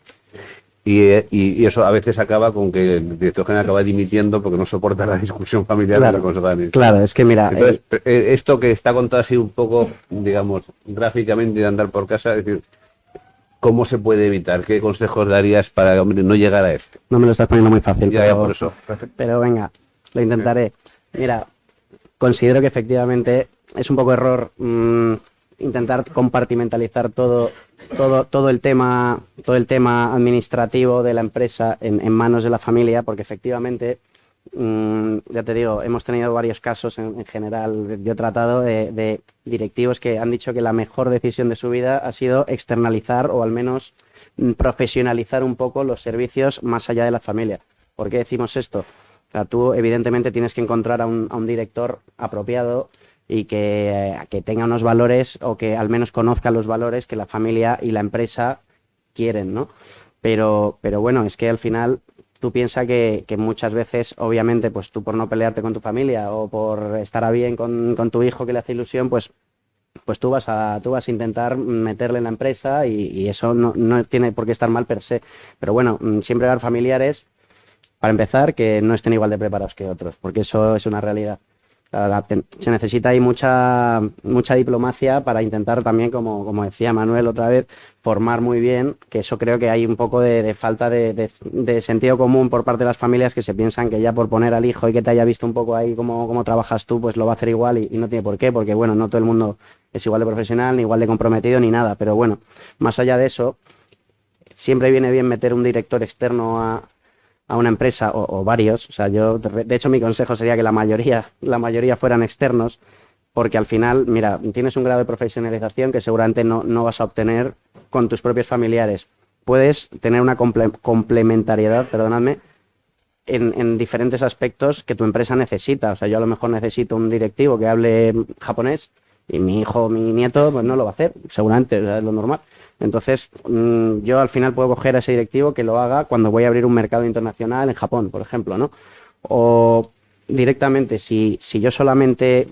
Y eso a veces acaba con que el director general acaba dimitiendo porque no soporta la discusión familiar de la Consejo de Administración. Claro, es que mira... Entonces, esto que está contado así un poco, digamos, gráficamente de andar por casa, es decir, ¿cómo se puede evitar? ¿Qué consejos darías para, hombre, no llegar a esto? No me lo estás poniendo muy fácil. Ya por eso. Pero venga, lo intentaré. Mira, considero que efectivamente es un poco error intentar compartimentalizar todo el tema administrativo de la empresa en manos de la familia, porque efectivamente, ya te digo, hemos tenido varios casos en general. Yo he tratado de directivos que han dicho que la mejor decisión de su vida ha sido externalizar o al menos profesionalizar un poco los servicios más allá de la familia. ¿Por qué decimos esto? O sea, tú evidentemente tienes que encontrar a un director apropiado y que tenga unos valores, o que al menos conozca los valores que la familia y la empresa quieren, ¿no? Pero bueno, es que al final tú piensas que muchas veces, obviamente, pues tú por no pelearte con tu familia o por estar a bien con tu hijo que le hace ilusión, pues tú vas a intentar meterle en la empresa, y eso no tiene por qué estar mal per se. Pero bueno, siempre haber familiares, para empezar, que no estén igual de preparados que otros, porque eso es una realidad. Se necesita ahí mucha diplomacia para intentar también, como decía Manuel otra vez, formar muy bien, que eso creo que hay un poco de falta de sentido común por parte de las familias, que se piensan que ya por poner al hijo y que te haya visto un poco ahí cómo trabajas tú, pues lo va a hacer igual, y no tiene por qué, porque bueno, no todo el mundo es igual de profesional, ni igual de comprometido, ni nada. Pero bueno, más allá de eso, siempre viene bien meter un director externo a una empresa, o varios. O sea, yo, de hecho, mi consejo sería que la mayoría fueran externos, porque al final, mira, tienes un grado de profesionalización que seguramente no vas a obtener con tus propios familiares. Puedes tener una complementariedad, perdonadme, en diferentes aspectos que tu empresa necesita. O sea, yo a lo mejor necesito un directivo que hable japonés, y mi hijo, mi nieto, pues no lo va a hacer, seguramente, es lo normal. Entonces, yo al final puedo coger a ese directivo que lo haga cuando voy a abrir un mercado internacional en Japón, por ejemplo, ¿no? O directamente, si yo solamente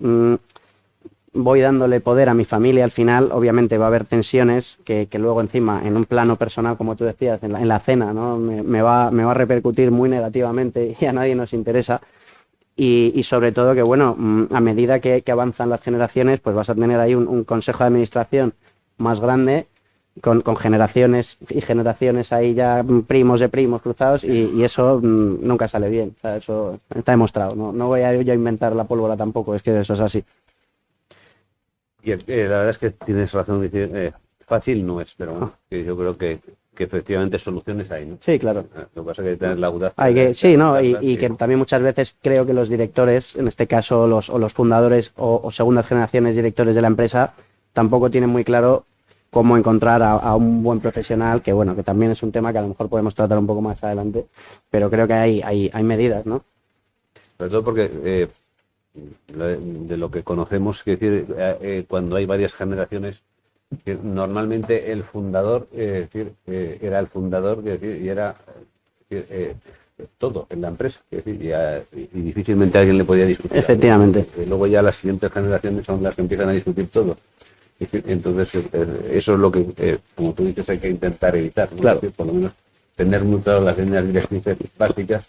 voy dándole poder a mi familia, al final, obviamente va a haber tensiones que luego encima, en un plano personal, como tú decías, en la cena, ¿no? Me va a repercutir muy negativamente, y a nadie nos interesa. Y sobre todo que, bueno, a medida que avanzan las generaciones, pues vas a tener ahí un consejo de administración más grande, con generaciones y generaciones ahí ya, primos de primos cruzados, y eso nunca sale bien. O sea, eso está demostrado. No voy a yo a inventar la pólvora tampoco, es que eso es así. Y la verdad es que tienes razón, fácil no es, pero bueno, que yo creo que efectivamente soluciones hay, ¿no? Sí, claro. Lo que pasa es que hay que tener la audacia. Sí, ¿no? Y que también muchas veces creo que los directores, en este caso los fundadores o segundas generaciones directores de la empresa, tampoco tienen muy claro cómo encontrar a un buen profesional, que bueno, que también es un tema que a lo mejor podemos tratar un poco más adelante, pero creo que hay medidas, ¿no? Sobre todo porque de lo que conocemos, es decir, cuando hay varias generaciones, que normalmente el fundador, era el fundador, y era todo en la empresa, y difícilmente alguien le podía discutir. Efectivamente. Luego ya las siguientes generaciones son las que empiezan a discutir todo. Entonces, eso es lo que, como tú dices, hay que intentar evitar, ¿no? Claro. Por lo menos tener muy claras las líneas directrices básicas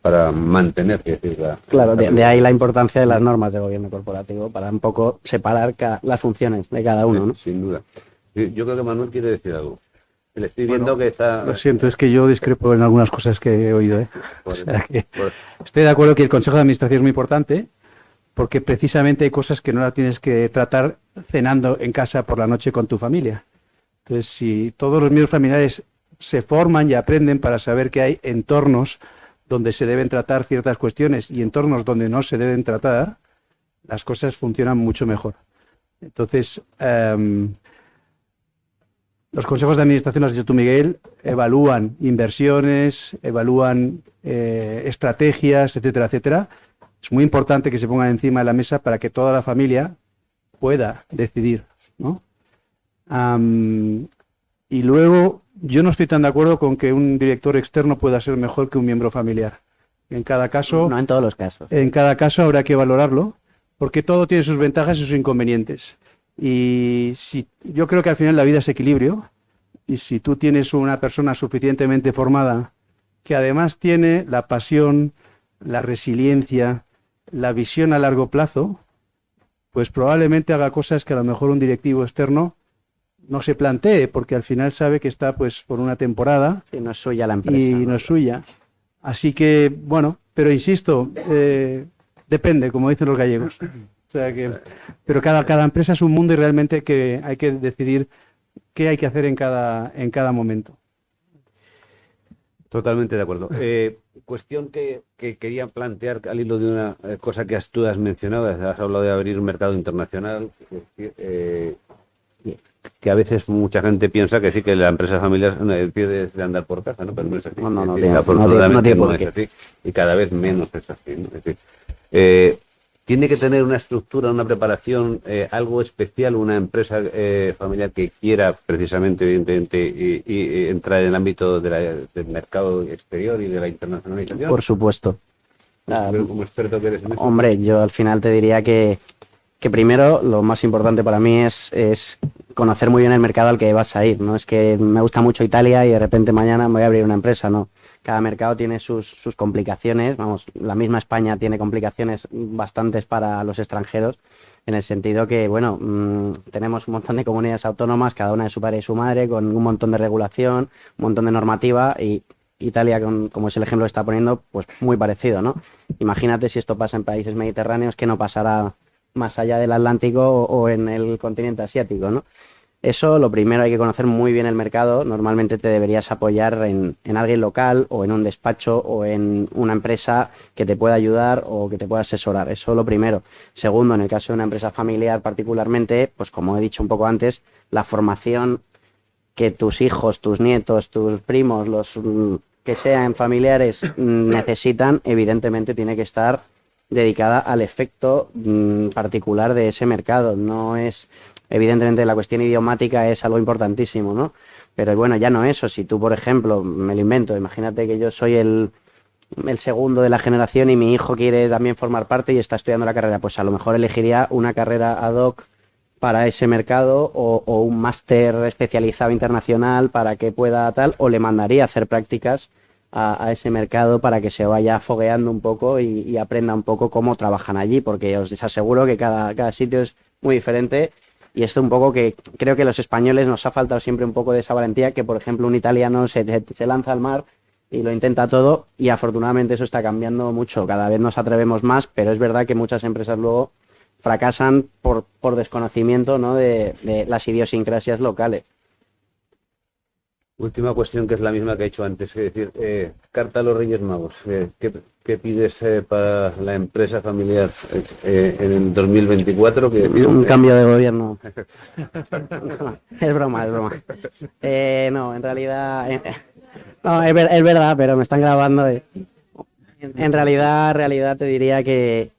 para mantener, Claro, de ahí la importancia de las normas de gobierno corporativo, para un poco separar las funciones de cada uno, ¿no? Sin duda. Yo creo que Manuel quiere decir algo. Le estoy viendo que está... Lo siento, es que yo discrepo en algunas cosas que he oído, ¿eh? O sea que estoy de acuerdo que el Consejo de Administración es muy importante, porque precisamente hay cosas que no las tienes que tratar cenando en casa por la noche con tu familia. Entonces, si todos los miembros familiares se forman y aprenden para saber que hay entornos donde se deben tratar ciertas cuestiones y entornos donde no se deben tratar, las cosas funcionan mucho mejor. Entonces, los consejos de administración, lo has dicho tú, Miguel, evalúan inversiones, evalúan estrategias, etcétera, etcétera. Es muy importante que se pongan encima de la mesa para que toda la familia pueda decidir, ¿no? Y luego, yo no estoy tan de acuerdo con que un director externo pueda ser mejor que un miembro familiar. En cada caso, No en todos los casos. en cada caso habrá que valorarlo, porque todo tiene sus ventajas y sus inconvenientes. Y yo creo que al final la vida es equilibrio, y si tú tienes una persona suficientemente formada que además tiene la pasión, la resiliencia, la visión a largo plazo, pues probablemente haga cosas que a lo mejor un directivo externo no se plantee, porque al final sabe que está pues por una temporada Sí, no es suya la empresa. y no es suya. Así que, bueno, pero insisto, depende, como dicen los gallegos. O sea que, pero cada empresa es un mundo y realmente que hay que decidir qué hay que hacer en cada momento. Totalmente de acuerdo. Cuestión que quería plantear al hilo de una cosa que tú has mencionado, has hablado de abrir un mercado internacional, que a veces mucha gente piensa que sí, que la empresa familiar pierde de andar por casa, ¿no? Pero no es así. No Es decir, tiene- afortunadamente no tiene no por es qué. así, y cada vez menos es así, ¿no? Es decir, tiene que tener una estructura, una preparación, algo especial, una empresa familiar que quiera precisamente, evidentemente, y entrar en el ámbito del mercado exterior y de la internacionalización. Por supuesto. Como experto que eres en esto. Hombre, yo al final te diría que primero lo más importante para mí es conocer muy bien el mercado al que vas a ir. No es que me gusta mucho Italia y de repente mañana me voy a abrir una empresa, no. Cada mercado tiene sus complicaciones. Vamos, la misma España tiene complicaciones bastantes para los extranjeros, en el sentido que, bueno, tenemos un montón de comunidades autónomas, cada una de su padre y su madre, con un montón de regulación, un montón de normativa, y Italia, como es el ejemplo que está poniendo, pues muy parecido, ¿no? Imagínate si esto pasa en países mediterráneos, que no pasará más allá del Atlántico o en el continente asiático, ¿no? Eso, lo primero, hay que conocer muy bien el mercado. Normalmente te deberías apoyar en alguien local o en un despacho o en una empresa que te pueda ayudar o que te pueda asesorar. Eso lo primero. Segundo, en el caso de una empresa familiar particularmente, pues como he dicho un poco antes, la formación que tus hijos, tus nietos, tus primos, los que sean familiares necesitan, evidentemente tiene que estar dedicada al efecto particular de ese mercado. No es, evidentemente la cuestión idiomática es algo importantísimo, ¿no? Pero bueno, ya no eso. Si tú, por ejemplo, me lo invento, imagínate que yo soy el segundo de la generación y mi hijo quiere también formar parte y está estudiando la carrera, pues a lo mejor elegiría una carrera ad hoc para ese mercado o un máster especializado internacional para que pueda tal, o le mandaría a hacer prácticas a ese mercado para que se vaya fogueando un poco y aprenda un poco cómo trabajan allí, porque os aseguro que cada sitio es muy diferente. Y esto un poco que creo que los españoles nos ha faltado siempre un poco de esa valentía, que por ejemplo un italiano se lanza al mar y lo intenta todo, y afortunadamente eso está cambiando mucho, cada vez nos atrevemos más, pero es verdad que muchas empresas luego fracasan por desconocimiento, ¿no?, de las idiosincrasias locales. Última cuestión, que es la misma que he hecho antes, es decir, carta a los Reyes Magos. ¿Qué pides para la empresa familiar en el 2024? Un cambio de gobierno. Es broma, es broma. No, en realidad... no, es verdad, pero me están grabando. En realidad te diría que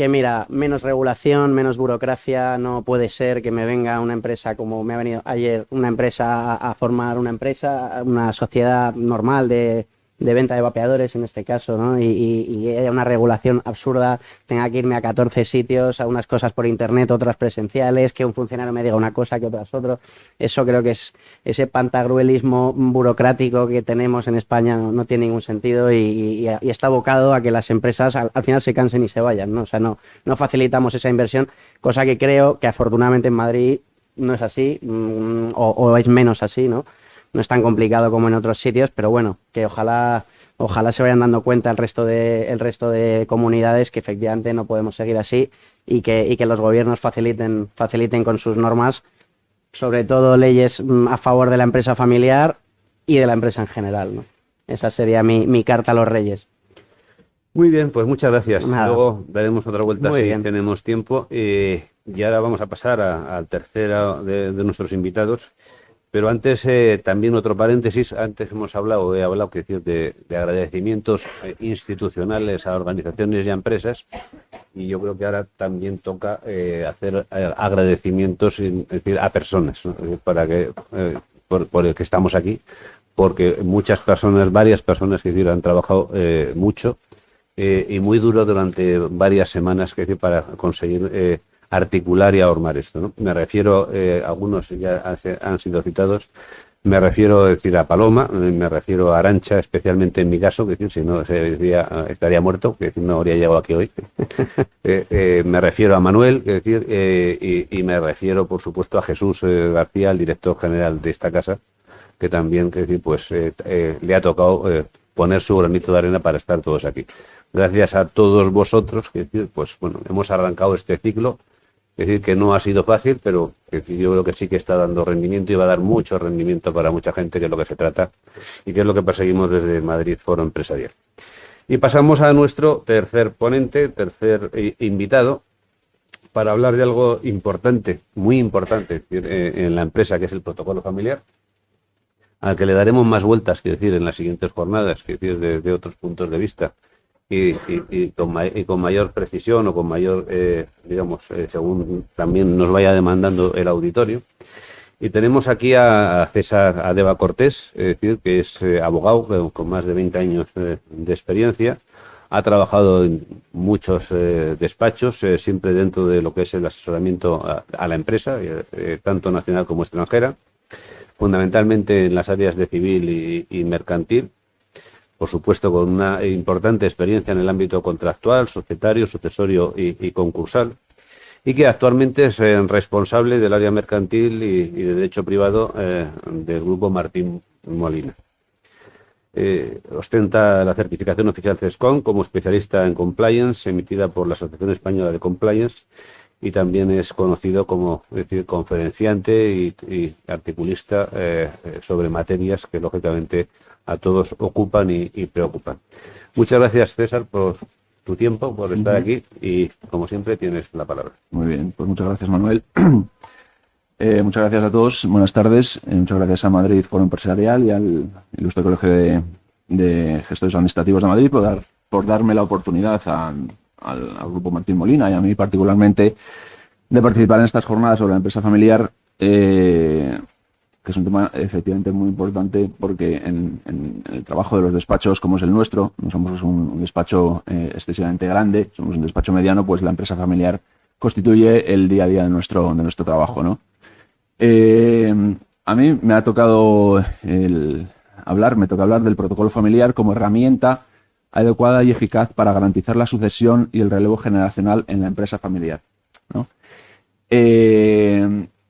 mira, menos regulación, menos burocracia. No puede ser que me venga una empresa, como me ha venido ayer, una empresa a formar una empresa, una sociedad normal de venta de vapeadores en este caso, ¿no? Y haya una regulación absurda, tenga que irme a 14 sitios, a unas cosas por internet, otras presenciales, que un funcionario me diga una cosa, que otras otro. Eso creo que es ese pantagruelismo burocrático que tenemos en España, no tiene ningún sentido y está abocado a que las empresas al final se cansen y se vayan, ¿no? O sea, no facilitamos esa inversión, cosa que creo que afortunadamente en Madrid no es así, o es menos así, ¿no? No es tan complicado como en otros sitios, pero bueno, que ojalá se vayan dando cuenta el resto de comunidades que efectivamente no podemos seguir así y que los gobiernos faciliten con sus normas, sobre todo leyes a favor de la empresa familiar, y de la empresa en general, ¿no? Esa sería mi carta a los Reyes. Muy bien, pues muchas gracias. Nada. Luego daremos otra vuelta Muy si bien. tenemos tiempo. Y ahora vamos a pasar al tercero de nuestros invitados. Pero antes, también otro paréntesis. Antes he hablado que decir, de agradecimientos institucionales a organizaciones y a empresas. Y yo creo que ahora también toca hacer agradecimientos es decir, a personas, ¿no? Para que, por el que estamos aquí. Porque varias personas que decir, han trabajado mucho y muy duro durante varias semanas que decir, para conseguir articular y ahormar esto, ¿no? Me refiero, algunos ya han sido citados, me refiero decir, a Paloma, me refiero a Arantxa, especialmente en mi caso, que decir, si no estaría muerto, que decir, no habría llegado aquí hoy. Me refiero a Manuel, que decir, y me refiero, por supuesto, a Jesús García, el director general de esta casa, que también, que decir, pues le ha tocado poner su granito de arena para estar todos aquí. Gracias a todos vosotros, que decir, pues bueno, hemos arrancado este ciclo, es decir, que no ha sido fácil, pero que yo creo que sí que está dando rendimiento y va a dar mucho rendimiento para mucha gente, que es lo que se trata y que es lo que perseguimos desde Madrid Foro Empresarial. Y pasamos a nuestro tercer ponente, invitado, para hablar de algo importante, muy importante en la empresa, que es el protocolo familiar, al que le daremos más vueltas, que decir, en las siguientes jornadas, que decir, desde otros puntos de vista, y con mayor precisión o con mayor, según también nos vaya demandando el auditorio. Y tenemos aquí a César Adeba Cortés, es decir, que es abogado con más de 20 años de experiencia. Ha trabajado en muchos despachos, siempre dentro de lo que es el asesoramiento a la empresa, tanto nacional como extranjera, fundamentalmente en las áreas de civil y mercantil. Por supuesto, con una importante experiencia en el ámbito contractual, societario, sucesorio y concursal, y que actualmente es responsable del área mercantil y de derecho privado del Grupo Martín Molina. Ostenta la certificación oficial CESCOM como especialista en compliance, emitida por la Asociación Española de Compliance, y también es conocido como, es decir, conferenciante y articulista sobre materias que, lógicamente, a todos ocupan y preocupan. Muchas gracias, César, por tu tiempo, por estar aquí, y como siempre tienes la palabra. Muy bien, pues muchas gracias, Manuel. Muchas gracias a todos, buenas tardes. Muchas gracias a Madrid Foro Empresarial y al Ilustre Colegio de Gestores Administrativos de Madrid por darme la oportunidad al Grupo Martín Molina y a mí particularmente de participar en estas jornadas sobre la empresa familiar, que es un tema efectivamente muy importante, porque en el trabajo de los despachos, como es el nuestro, no somos un despacho excesivamente grande, somos un despacho mediano, pues la empresa familiar constituye el día a día de nuestro trabajo, ¿no? A mí me ha tocado hablar del protocolo familiar como herramienta adecuada y eficaz para garantizar la sucesión y el relevo generacional en la empresa familiar, ¿no?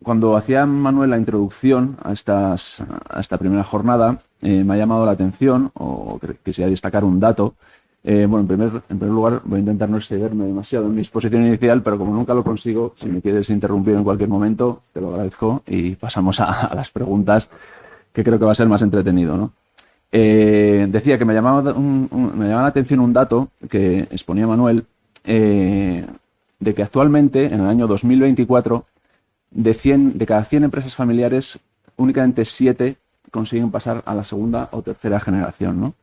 Cuando hacía Manuel la introducción a esta primera jornada, me ha llamado la atención, o quisiera destacar un dato. Bueno, en primer lugar, voy a intentar no excederme demasiado en mi exposición inicial, pero como nunca lo consigo, si me quieres interrumpir en cualquier momento, te lo agradezco y pasamos a las preguntas, que creo que va a ser más entretenido, ¿no? Decía que me llamaba la atención un dato que exponía Manuel, de que actualmente, en el año 2024, de cada 100 empresas familiares, únicamente 7 consiguen pasar a la segunda o tercera generación, ¿no?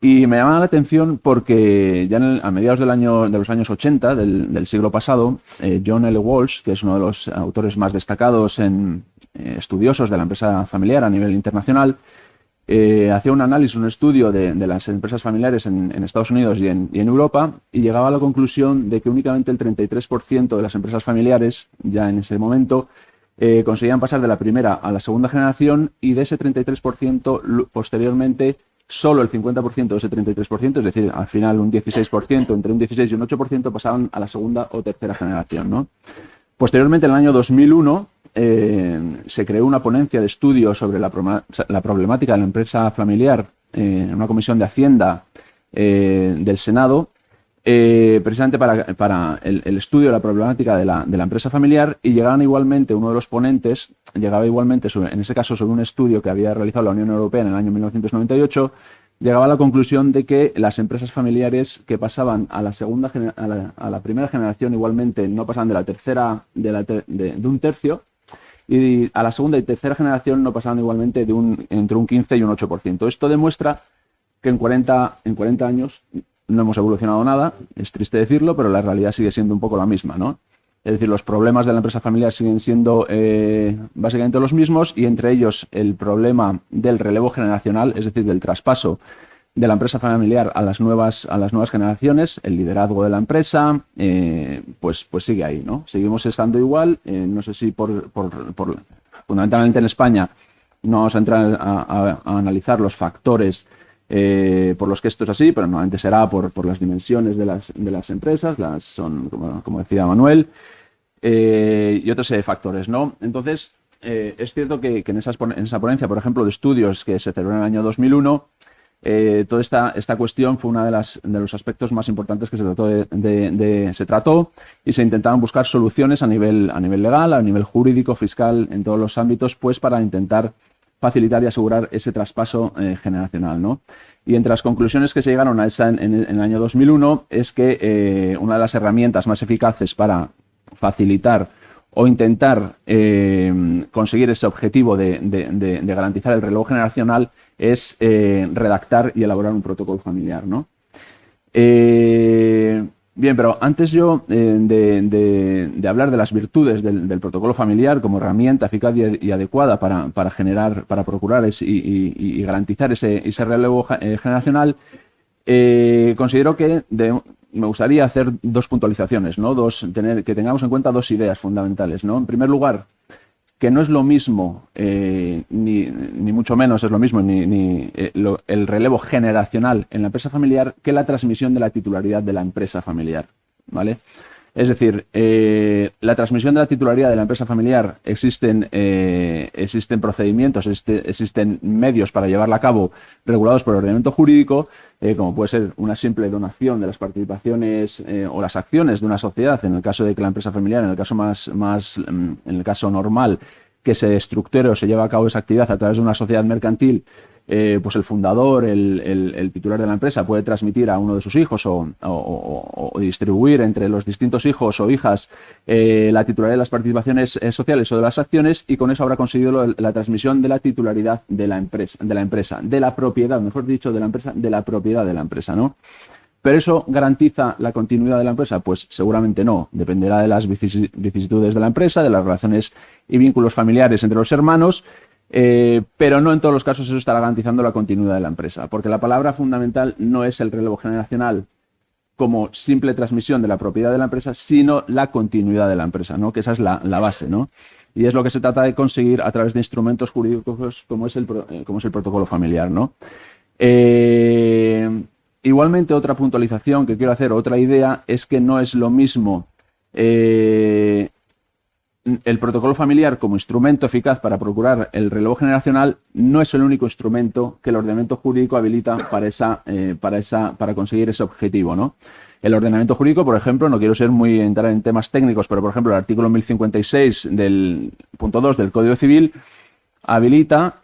Y me llamaba la atención porque ya a mediados de los años 80 del siglo pasado, John L. Walsh, que es uno de los autores más destacados estudiosos de la empresa familiar a nivel internacional, hacía un análisis, un estudio de las empresas familiares en Estados Unidos y en Europa, y llegaba a la conclusión de que únicamente el 33% de las empresas familiares, ya en ese momento, conseguían pasar de la primera a la segunda generación, y de ese 33% posteriormente solo el 50% de ese 33%, es decir, al final un 16%, entre un 16 y un 8% pasaban a la segunda o tercera generación, ¿no? Posteriormente, en el año 2001, se creó una ponencia de estudio sobre la problemática de la empresa familiar en una comisión de Hacienda del Senado, precisamente para el estudio de la problemática de la empresa familiar, y llegaban igualmente, uno de los ponentes llegaba igualmente, en ese caso sobre un estudio que había realizado la Unión Europea en el año 1998, llegaba a la conclusión de que las empresas familiares que pasaban a la a la primera generación igualmente no pasaban de la tercera, de un tercio, y a la segunda y tercera generación no pasaban igualmente entre un 15 y un 8%. Esto demuestra que en 40 años no hemos evolucionado nada, es triste decirlo, pero la realidad sigue siendo un poco la misma, ¿no? Es decir, los problemas de la empresa familiar siguen siendo básicamente los mismos, y entre ellos el problema del relevo generacional, es decir, del traspaso de la empresa familiar a las nuevas generaciones, el liderazgo de la empresa, pues sigue ahí, ¿no? Seguimos estando igual, no sé si fundamentalmente en España no vamos a entrar a analizar los factores por los que esto es así, pero normalmente será por las dimensiones de las empresas, son, como decía Manuel, y otros factores, ¿no? Entonces, es cierto que en esa ponencia, por ejemplo, de estudios que se celebró en el año 2001, toda esta cuestión fue uno de los aspectos más importantes que se trató, y se intentaron buscar soluciones a nivel legal, a nivel jurídico, fiscal, en todos los ámbitos, pues para intentar facilitar y asegurar ese traspaso generacional, ¿no? Y entre las conclusiones que se llegaron a esa en el año 2001 es que una de las herramientas más eficaces para facilitar o intentar conseguir ese objetivo de garantizar el relevo generacional es redactar y elaborar un protocolo familiar, ¿no? Bien, pero antes yo de hablar de las virtudes del protocolo familiar como herramienta eficaz y adecuada para procurar y garantizar ese relevo generacional, considero que me gustaría hacer dos puntualizaciones, ¿no? Que tengamos en cuenta dos ideas fundamentales, ¿no? En primer lugar, que no es lo mismo, ni mucho menos es lo mismo, el relevo generacional en la empresa familiar que la transmisión de la titularidad de la empresa familiar, ¿vale? Es decir, la transmisión de la titularidad de la empresa familiar, existen procedimientos, existen medios para llevarla a cabo regulados por el ordenamiento jurídico, como puede ser una simple donación de las participaciones o las acciones de una sociedad, en el caso de que la empresa familiar, en el caso en el caso normal, que se estructure o se lleve a cabo esa actividad a través de una sociedad mercantil, pues el fundador, el titular de la empresa, puede transmitir a uno de sus hijos o distribuir entre los distintos hijos o hijas la titularidad de las participaciones sociales o de las acciones, y con eso habrá conseguido la transmisión de la titularidad de la empresa, de la propiedad, mejor dicho, de la empresa, de la propiedad de la empresa, ¿no? ¿Pero eso garantiza la continuidad de la empresa? Pues seguramente no. Dependerá de las vicisitudes de la empresa, de las relaciones y vínculos familiares entre los hermanos, pero no en todos los casos eso estará garantizando la continuidad de la empresa, porque la palabra fundamental no es el relevo generacional como simple transmisión de la propiedad de la empresa, sino la continuidad de la empresa, ¿no? Que esa es la base, ¿no? Y es lo que se trata de conseguir a través de instrumentos jurídicos como es el protocolo familiar, ¿no? Igualmente, otra puntualización que quiero hacer, otra idea, es que no es lo mismo el protocolo familiar como instrumento eficaz para procurar el relevo generacional, no es el único instrumento que el ordenamiento jurídico habilita para conseguir ese objetivo, ¿no? El ordenamiento jurídico, por ejemplo, no quiero entrar en temas técnicos, pero por ejemplo el artículo 1056 del punto 2 del Código Civil habilita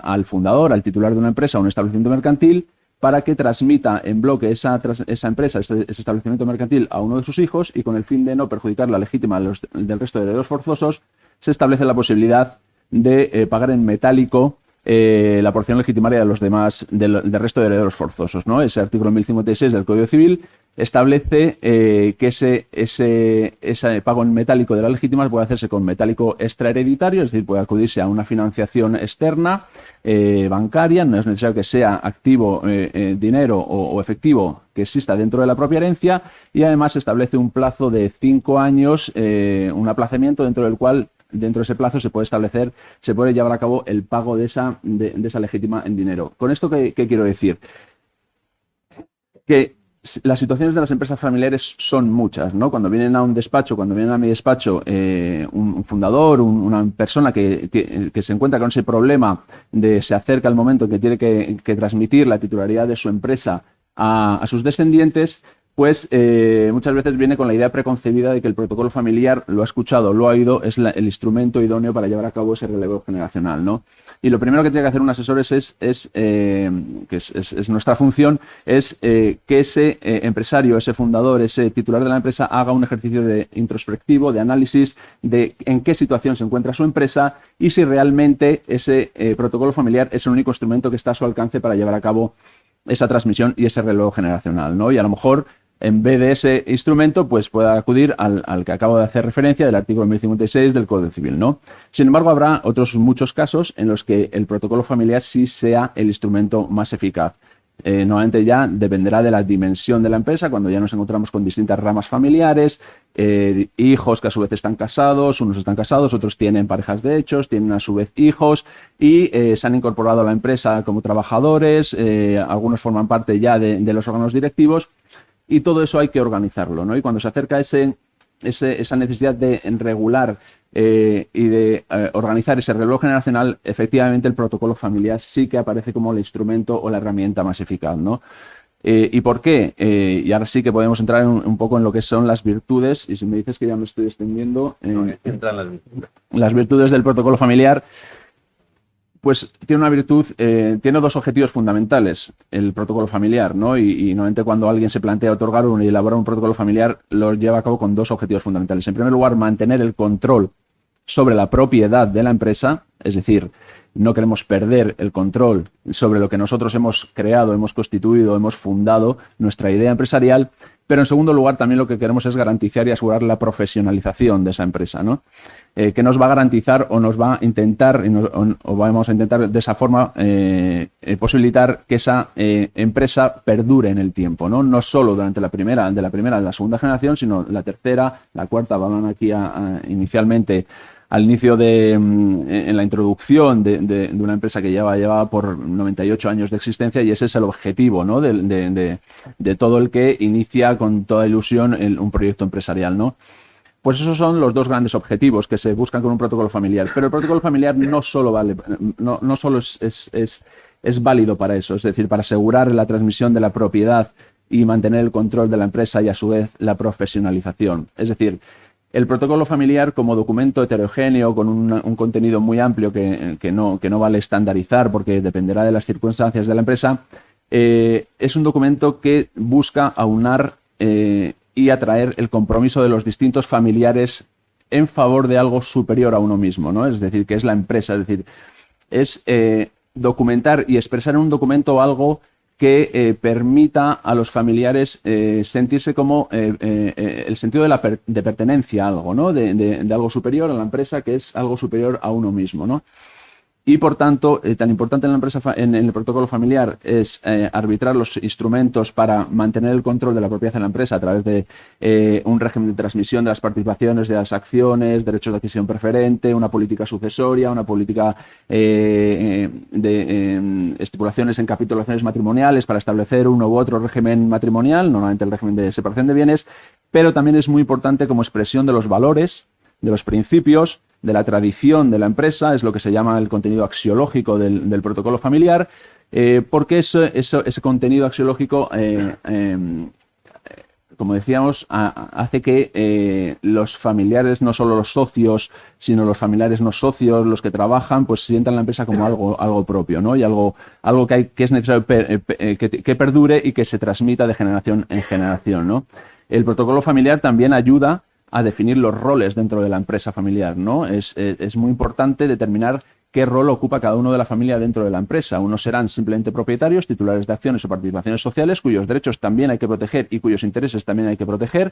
al fundador, al titular de una empresa o un establecimiento mercantil, para que transmita en bloque esa empresa, ese establecimiento mercantil, a uno de sus hijos, y con el fin de no perjudicar la legítima del resto de herederos forzosos, se establece la posibilidad de pagar en metálico la porción legitimaria de los demás, del resto de herederos forzosos, ¿no? Ese artículo 1056 del Código Civil establece que ese pago en metálico de las legítimas puede hacerse con metálico extrahereditario, es decir, puede acudirse a una financiación externa, bancaria, no es necesario que sea activo, dinero o efectivo que exista dentro de la propia herencia, y además establece un plazo de 5 años, un aplazamiento dentro del cual, dentro de ese plazo, se puede llevar a cabo el pago de esa legítima en dinero. ¿Con esto qué quiero decir? Que las situaciones de las empresas familiares son muchas, ¿no? Cuando vienen a un despacho, cuando vienen a mi despacho, un fundador, una persona que se encuentra con ese problema se acerca el momento en que tiene que transmitir la titularidad de su empresa a sus descendientes, pues muchas veces viene con la idea preconcebida de que el protocolo familiar, lo ha escuchado, lo ha oído, es el instrumento idóneo para llevar a cabo ese relevo generacional, ¿no? Y lo primero que tiene que hacer un asesor que es nuestra función, es que ese empresario, ese fundador, ese titular de la empresa haga un ejercicio de introspectivo, de análisis de en qué situación se encuentra su empresa y si realmente ese protocolo familiar es el único instrumento que está a su alcance para llevar a cabo esa transmisión y ese relevo generacional, ¿no? Y a lo mejor, en vez de ese instrumento, pues pueda acudir al que acabo de hacer referencia, del artículo 1056 del Código Civil, ¿no? Sin embargo, habrá otros muchos casos en los que el protocolo familiar sí sea el instrumento más eficaz. Normalmente ya dependerá de la dimensión de la empresa, cuando ya nos encontramos con distintas ramas familiares, hijos que a su vez están casados, unos están casados, otros tienen parejas de hechos, tienen a su vez hijos y se han incorporado a la empresa como trabajadores, algunos forman parte ya de los órganos directivos. Y todo eso hay que organizarlo, ¿no? Y cuando se acerca esa necesidad de regular y de organizar ese reloj generacional, efectivamente el protocolo familiar sí que aparece como el instrumento o la herramienta más eficaz, ¿no? ¿Y por qué? Y ahora sí que podemos entrar un poco en lo que son las virtudes, y si me dices que ya me estoy extendiendo, Entran las virtudes del protocolo familiar. Pues tiene una virtud, tiene dos objetivos fundamentales, el protocolo familiar, ¿no? Y normalmente cuando alguien se plantea otorgar y elaborar un protocolo familiar, lo lleva a cabo con dos objetivos fundamentales. En primer lugar, mantener el control sobre la propiedad de la empresa, es decir, no queremos perder el control sobre lo que nosotros hemos creado, hemos constituido, hemos fundado, nuestra idea empresarial, pero en segundo lugar también lo que queremos es garantizar y asegurar la profesionalización de esa empresa, ¿no? Que nos va a garantizar o nos va a intentar, o vamos a intentar de esa forma posibilitar que esa empresa perdure en el tiempo, ¿no? No solo durante la primera, la segunda generación, sino la tercera, la cuarta, van aquí inicialmente al inicio en la introducción de una empresa que lleva por 98 años de existencia, y ese es el objetivo, ¿no? de todo el que inicia con toda ilusión un proyecto empresarial, ¿no? Pues esos son los dos grandes objetivos que se buscan con un protocolo familiar. Pero el protocolo familiar no solo es válido para eso, es decir, para asegurar la transmisión de la propiedad y mantener el control de la empresa y a su vez la profesionalización. Es decir, el protocolo familiar como documento heterogéneo con un contenido muy amplio que no vale estandarizar porque dependerá de las circunstancias de la empresa, es un documento que busca aunar y atraer el compromiso de los distintos familiares en favor de algo superior a uno mismo, ¿no? Es decir, que es la empresa, es decir, es documentar y expresar en un documento algo que permita a los familiares sentirse como el sentido de pertenencia a algo, ¿no? De algo superior a la empresa, que es algo superior a uno mismo, ¿no? Y por tanto, tan importante en la empresa, en el protocolo familiar es arbitrar los instrumentos para mantener el control de la propiedad de la empresa a través de un régimen de transmisión de las participaciones, de las acciones, derechos de adquisición preferente, una política sucesoria, una política de estipulaciones en capitulaciones matrimoniales para establecer uno u otro régimen matrimonial, normalmente el régimen de separación de bienes, pero también es muy importante como expresión de los valores, de los principios, de la tradición de la empresa, es lo que se llama el contenido axiológico del protocolo familiar, porque ese contenido axiológico, como decíamos, hace que los familiares, no solo los socios, sino los familiares no socios, los que trabajan, pues sientan la empresa como algo propio, ¿no? Y algo que es necesario que perdure y que se transmita de generación en generación, ¿no? El protocolo familiar también ayuda a definir los roles dentro de la empresa familiar, ¿no? Es muy importante determinar qué rol ocupa cada uno de la familia dentro de la empresa. Unos serán simplemente propietarios, titulares de acciones o participaciones sociales, cuyos derechos también hay que proteger y cuyos intereses también hay que proteger,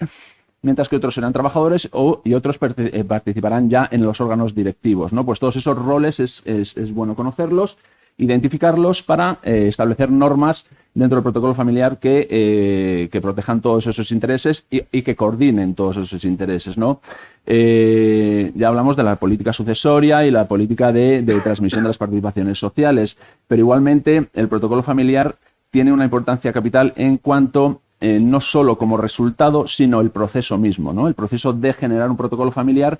mientras que otros serán trabajadores y otros participarán ya en los órganos directivos, ¿no? Pues todos esos roles es bueno conocerlos, identificarlos para establecer normas dentro del protocolo familiar que protejan todos esos intereses y que coordinen todos esos intereses, ¿no? Ya hablamos de la política sucesoria y la política de transmisión de las participaciones sociales, pero igualmente el protocolo familiar tiene una importancia capital en cuanto no solo como resultado, sino el proceso mismo, ¿no? El proceso de generar un protocolo familiar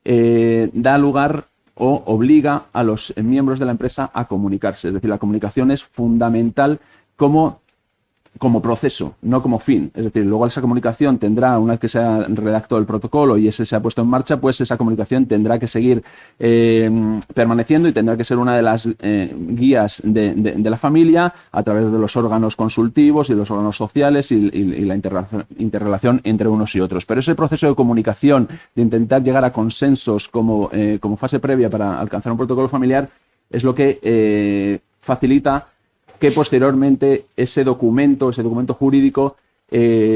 da lugar o obliga a los miembros de la empresa a comunicarse. Es decir, la comunicación es fundamental como como proceso, no como fin. Es decir, luego esa comunicación tendrá, una vez que se ha redactado el protocolo y ese se ha puesto en marcha, pues esa comunicación tendrá que seguir permaneciendo y tendrá que ser una de las guías de la familia a través de los órganos consultivos y los órganos sociales y la interrelación entre unos y otros. Pero ese proceso de comunicación, de intentar llegar a consensos como fase previa para alcanzar un protocolo familiar, es lo que facilita que posteriormente ese documento jurídico,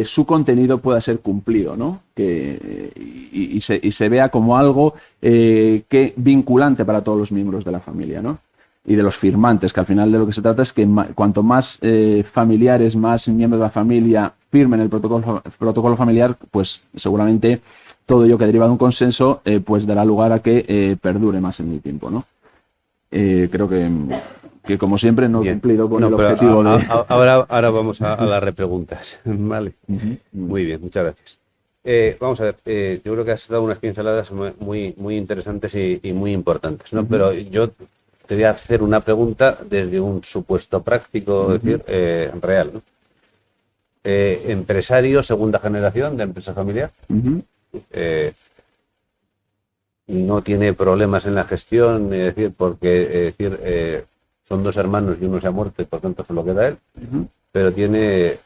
su contenido pueda ser cumplido, ¿no? Y se vea como algo que vinculante para todos los miembros de la familia, ¿no? Y de los firmantes, que al final de lo que se trata es que cuanto más familiares, más miembros de la familia firmen el protocolo familiar, pues seguramente todo ello que deriva de un consenso pues dará lugar a que perdure más en el tiempo, ¿no? Creo que como siempre no he cumplido con el objetivo de... Ahora vamos a las repreguntas, ¿vale? Muy bien, muchas gracias. Vamos a ver, yo creo que has dado unas pinceladas muy interesantes y muy importantes, ¿no? Pero yo te voy a hacer una pregunta desde un supuesto práctico, es decir, real, ¿no? Empresario, segunda generación de empresa familiar, no tiene problemas en la gestión, es decir, porque son dos hermanos y uno se ha muerto y por tanto se lo queda él, pero tiene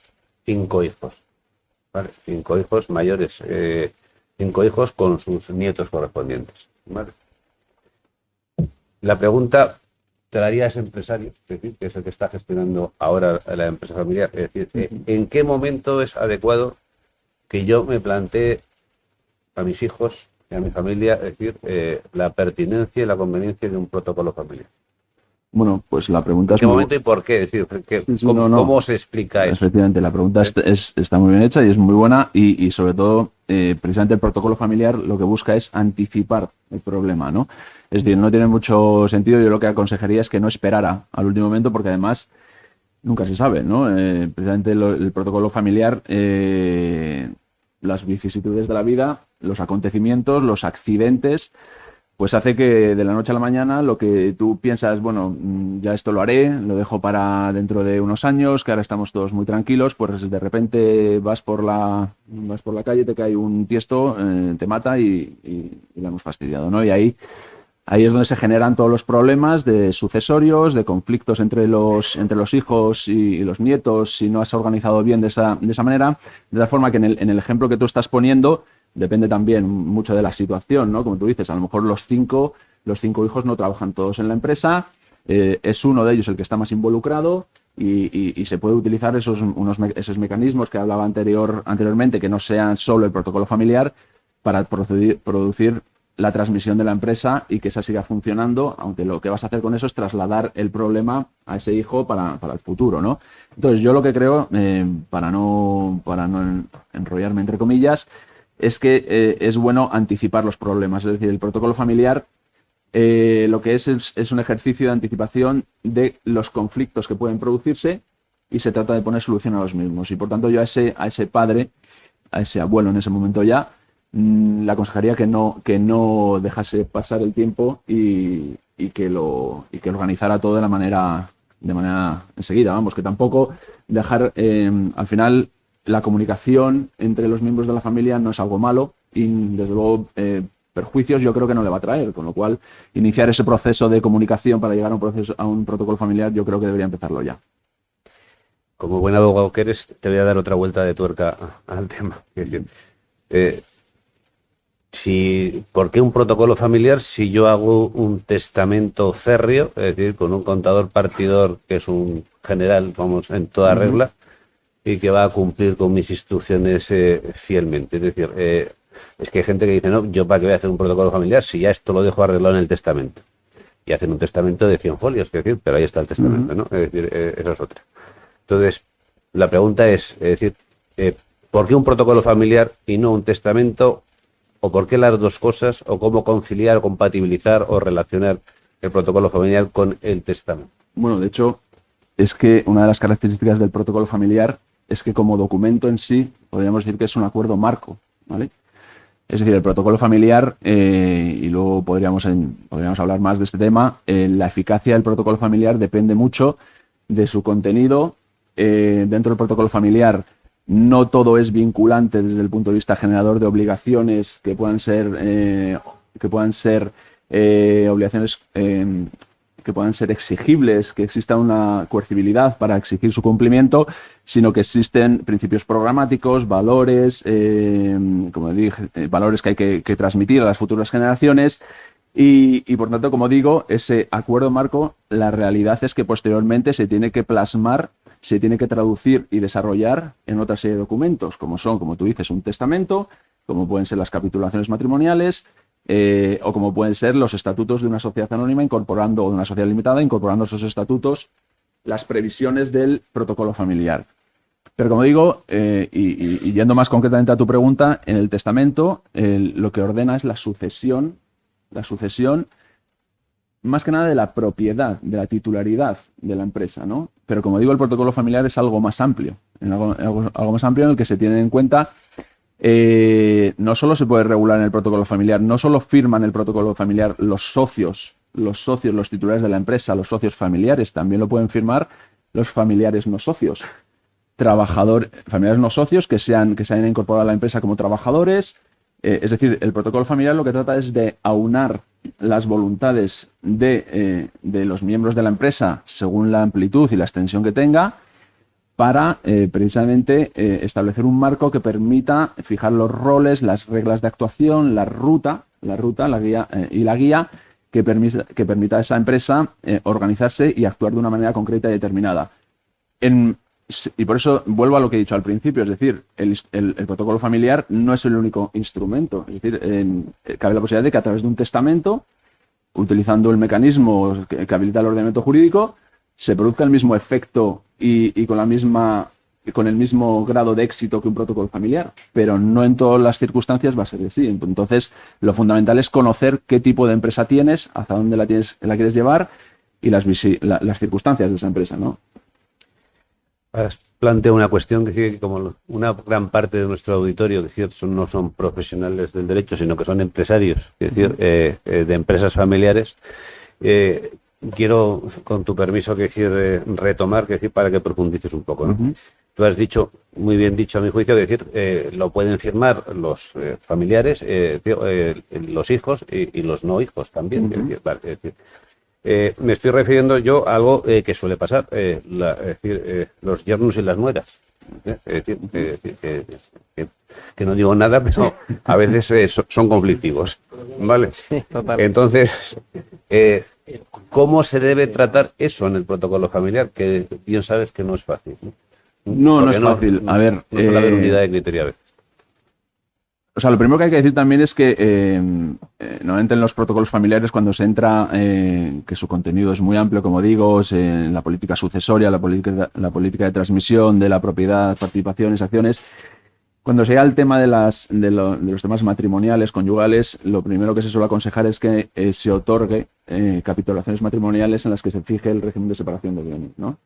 5 hijos, ¿vale? 5 hijos mayores, 5 hijos con sus nietos correspondientes, ¿vale? La pregunta te la haría a ese empresario, es decir, que es el que está gestionando ahora la empresa familiar, es decir, ¿en qué momento es adecuado que yo me plantee a mis hijos y a mi familia, es decir, la pertinencia y la conveniencia de un protocolo familiar? Bueno, pues la pregunta es... ¿En qué momento y por qué? Es decir, ¿cómo se explica eso? Efectivamente, la pregunta está muy bien hecha y es muy buena y sobre todo, precisamente el protocolo familiar lo que busca es anticipar el problema, ¿no? Es decir, no tiene mucho sentido. Yo lo que aconsejaría es que no esperara al último momento porque además nunca se sabe, ¿no? Precisamente el protocolo familiar, las vicisitudes de la vida, los acontecimientos, los accidentes, pues hace que de la noche a la mañana lo que tú piensas, bueno, ya esto lo haré, lo dejo para dentro de unos años, que ahora estamos todos muy tranquilos, pues de repente vas por la calle, te cae un tiesto, te mata y la hemos fastidiado, ¿no? Y ahí es donde se generan todos los problemas de sucesorios, de conflictos entre los hijos y los nietos, si no has organizado bien de esa manera, de la forma que en el ejemplo que tú estás poniendo, depende también mucho de la situación, ¿no? Como tú dices, a lo mejor los cinco hijos no trabajan todos en la empresa, es uno de ellos el que está más involucrado y se puede utilizar esos mecanismos que hablaba anteriormente, que no sean solo el protocolo familiar, para producir la transmisión de la empresa y que esa siga funcionando, aunque lo que vas a hacer con eso es trasladar el problema a ese hijo para el futuro, ¿no? Entonces yo lo que creo, para no enrollarme entre comillas, es que es bueno anticipar los problemas. Es decir, el protocolo familiar lo que es un ejercicio de anticipación de los conflictos que pueden producirse y se trata de poner solución a los mismos. Y por tanto yo a ese padre, a ese abuelo en ese momento ya, le aconsejaría que no dejase pasar el tiempo y que lo organizara todo de manera enseguida. Vamos, que tampoco dejar al final la comunicación entre los miembros de la familia no es algo malo y desde luego perjuicios yo creo que no le va a traer, con lo cual iniciar ese proceso de comunicación para llegar a un protocolo familiar yo creo que debería empezarlo ya. Como buen abogado que eres, te voy a dar otra vuelta de tuerca al tema. Es decir, ¿por qué un protocolo familiar si yo hago un testamento férreo, es decir, con un contador partidor que es un general, vamos, en toda regla, y que va a cumplir con mis instrucciones fielmente? Es decir, es que hay gente que dice, no, yo para qué voy a hacer un protocolo familiar si ya esto lo dejo arreglado en el testamento. Y hacen un testamento de 100 folios, es decir, pero ahí está el testamento, ¿no? Es decir, esa es otra. Entonces, la pregunta es decir, ¿por qué un protocolo familiar y no un testamento? ¿O por qué las dos cosas? ¿O cómo conciliar, compatibilizar o relacionar el protocolo familiar con el testamento? Bueno, de hecho, es que una de las características del protocolo familiar es que como documento en sí, podríamos decir que es un acuerdo marco, ¿vale? Es decir, el protocolo familiar, y luego podríamos hablar más de este tema, la eficacia del protocolo familiar depende mucho de su contenido dentro del protocolo familiar no todo es vinculante desde el punto de vista generador de obligaciones que puedan ser obligaciones que puedan ser exigibles, que exista una coercibilidad para exigir su cumplimiento, sino que existen principios programáticos, valores, como dije, valores que hay que transmitir a las futuras generaciones y, por tanto, como digo, ese acuerdo marco, la realidad es que posteriormente se tiene que plasmar, se tiene que traducir y desarrollar en otra serie de documentos, como son, como tú dices, un testamento, como pueden ser las capitulaciones matrimoniales, o como pueden ser los estatutos de una sociedad anónima o de una sociedad limitada, incorporando esos estatutos las previsiones del protocolo familiar. Pero como digo, y yendo más concretamente a tu pregunta, en el testamento lo que ordena es la sucesión más que nada de la propiedad, de la titularidad de la empresa, ¿no? Pero como digo, el protocolo familiar es algo más amplio, algo más amplio en el que se tienen en cuenta. No solo se puede regular en el protocolo familiar, no solo firman el protocolo familiar los socios, los titulares de la empresa, los socios familiares, también lo pueden firmar los familiares no socios, familiares no socios que se hayan incorporado a la empresa como trabajadores. Es decir, el protocolo familiar lo que trata es de aunar las voluntades de los miembros de la empresa según la amplitud y la extensión que tenga, para precisamente establecer un marco que permita fijar los roles, las reglas de actuación, la guía y la guía que permita a esa empresa organizarse y actuar de una manera concreta y determinada. Y por eso vuelvo a lo que he dicho al principio, es decir, el protocolo familiar no es el único instrumento. Es decir, cabe la posibilidad de que a través de un testamento, utilizando el mecanismo que habilita el ordenamiento jurídico, se produzca el mismo efecto y con el mismo grado de éxito que un protocolo familiar, pero no en todas las circunstancias va a ser así. Entonces, lo fundamental es conocer qué tipo de empresa tienes, hacia dónde la quieres llevar y las circunstancias de esa empresa, ¿no? Has planteado una cuestión que como una gran parte de nuestro auditorio no son profesionales del derecho, sino que son empresarios, es decir, de empresas familiares. Quiero, con tu permiso, retomar, para que profundices un poco, ¿no? Tú has dicho, muy bien dicho a mi juicio, lo pueden firmar los familiares, los hijos y los no hijos también. Me estoy refiriendo yo a algo que suele pasar, los yernos y las nueras. Que no digo nada, pero a veces son conflictivos, ¿vale? Sí, total. Entonces, ¿cómo se debe tratar eso en el protocolo familiar? Que bien sabes que no es fácil, ¿no? No es fácil. A ver, no suele haber unidad de criterio a veces. O sea, lo primero que hay que decir también es que normalmente en los protocolos familiares, cuando se entra, que su contenido es muy amplio, como digo, en la política sucesoria, la política de transmisión de la propiedad, participaciones, acciones, cuando se llega al tema de los temas matrimoniales, conyugales, lo primero que se suele aconsejar es que se otorgue capitulaciones matrimoniales en las que se fije el régimen de separación de bienes, ¿no?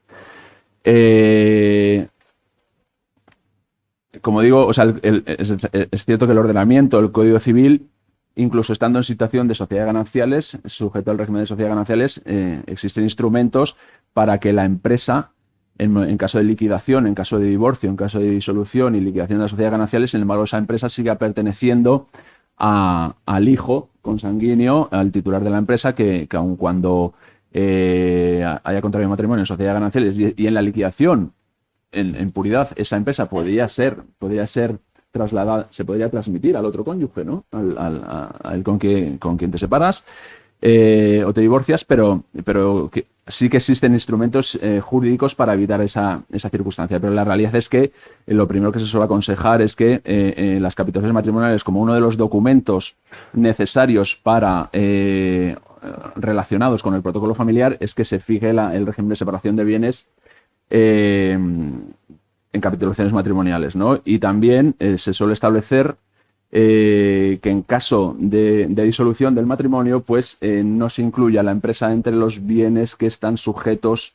Como digo, o sea, es cierto que el ordenamiento, el Código Civil, incluso estando en situación de sociedades gananciales, sujeto al régimen de sociedades gananciales, existen instrumentos para que la empresa, en caso de liquidación, en caso de divorcio, en caso de disolución y liquidación de las sociedades gananciales, sin embargo, esa empresa siga perteneciendo al hijo consanguíneo, al titular de la empresa, que aun cuando haya contraído matrimonio en sociedades gananciales y en la liquidación, en puridad, esa empresa podría ser trasladada, se podría transmitir al otro cónyuge, ¿no? Al con quien te separas o te divorcias, pero sí que existen instrumentos jurídicos para evitar esa circunstancia. Pero la realidad es que lo primero que se suele aconsejar es que las capitulaciones matrimoniales, como uno de los documentos necesarios para relacionados con el protocolo familiar, es que se fije el régimen de separación de bienes en capitulaciones matrimoniales, ¿no? Y también se suele establecer que en caso de disolución del matrimonio, pues no se incluya la empresa entre los bienes que están sujetos,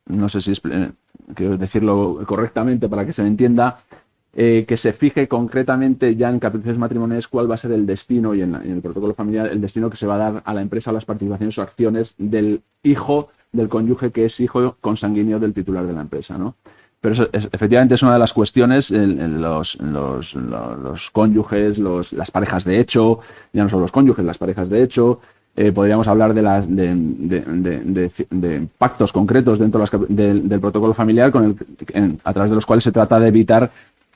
no sé si quiero decirlo correctamente para que se me entienda, que se fije concretamente ya en capitulaciones matrimoniales cuál va a ser el destino y en el protocolo familiar el destino que se va a dar a la empresa, a las participaciones o acciones del hijo del cónyuge que es hijo consanguíneo del titular de la empresa, ¿no? Pero efectivamente es una de las cuestiones, los cónyuges, las parejas de hecho, ya no solo los cónyuges, las parejas de hecho. Podríamos hablar de pactos concretos dentro del protocolo familiar a través de los cuales se trata de evitar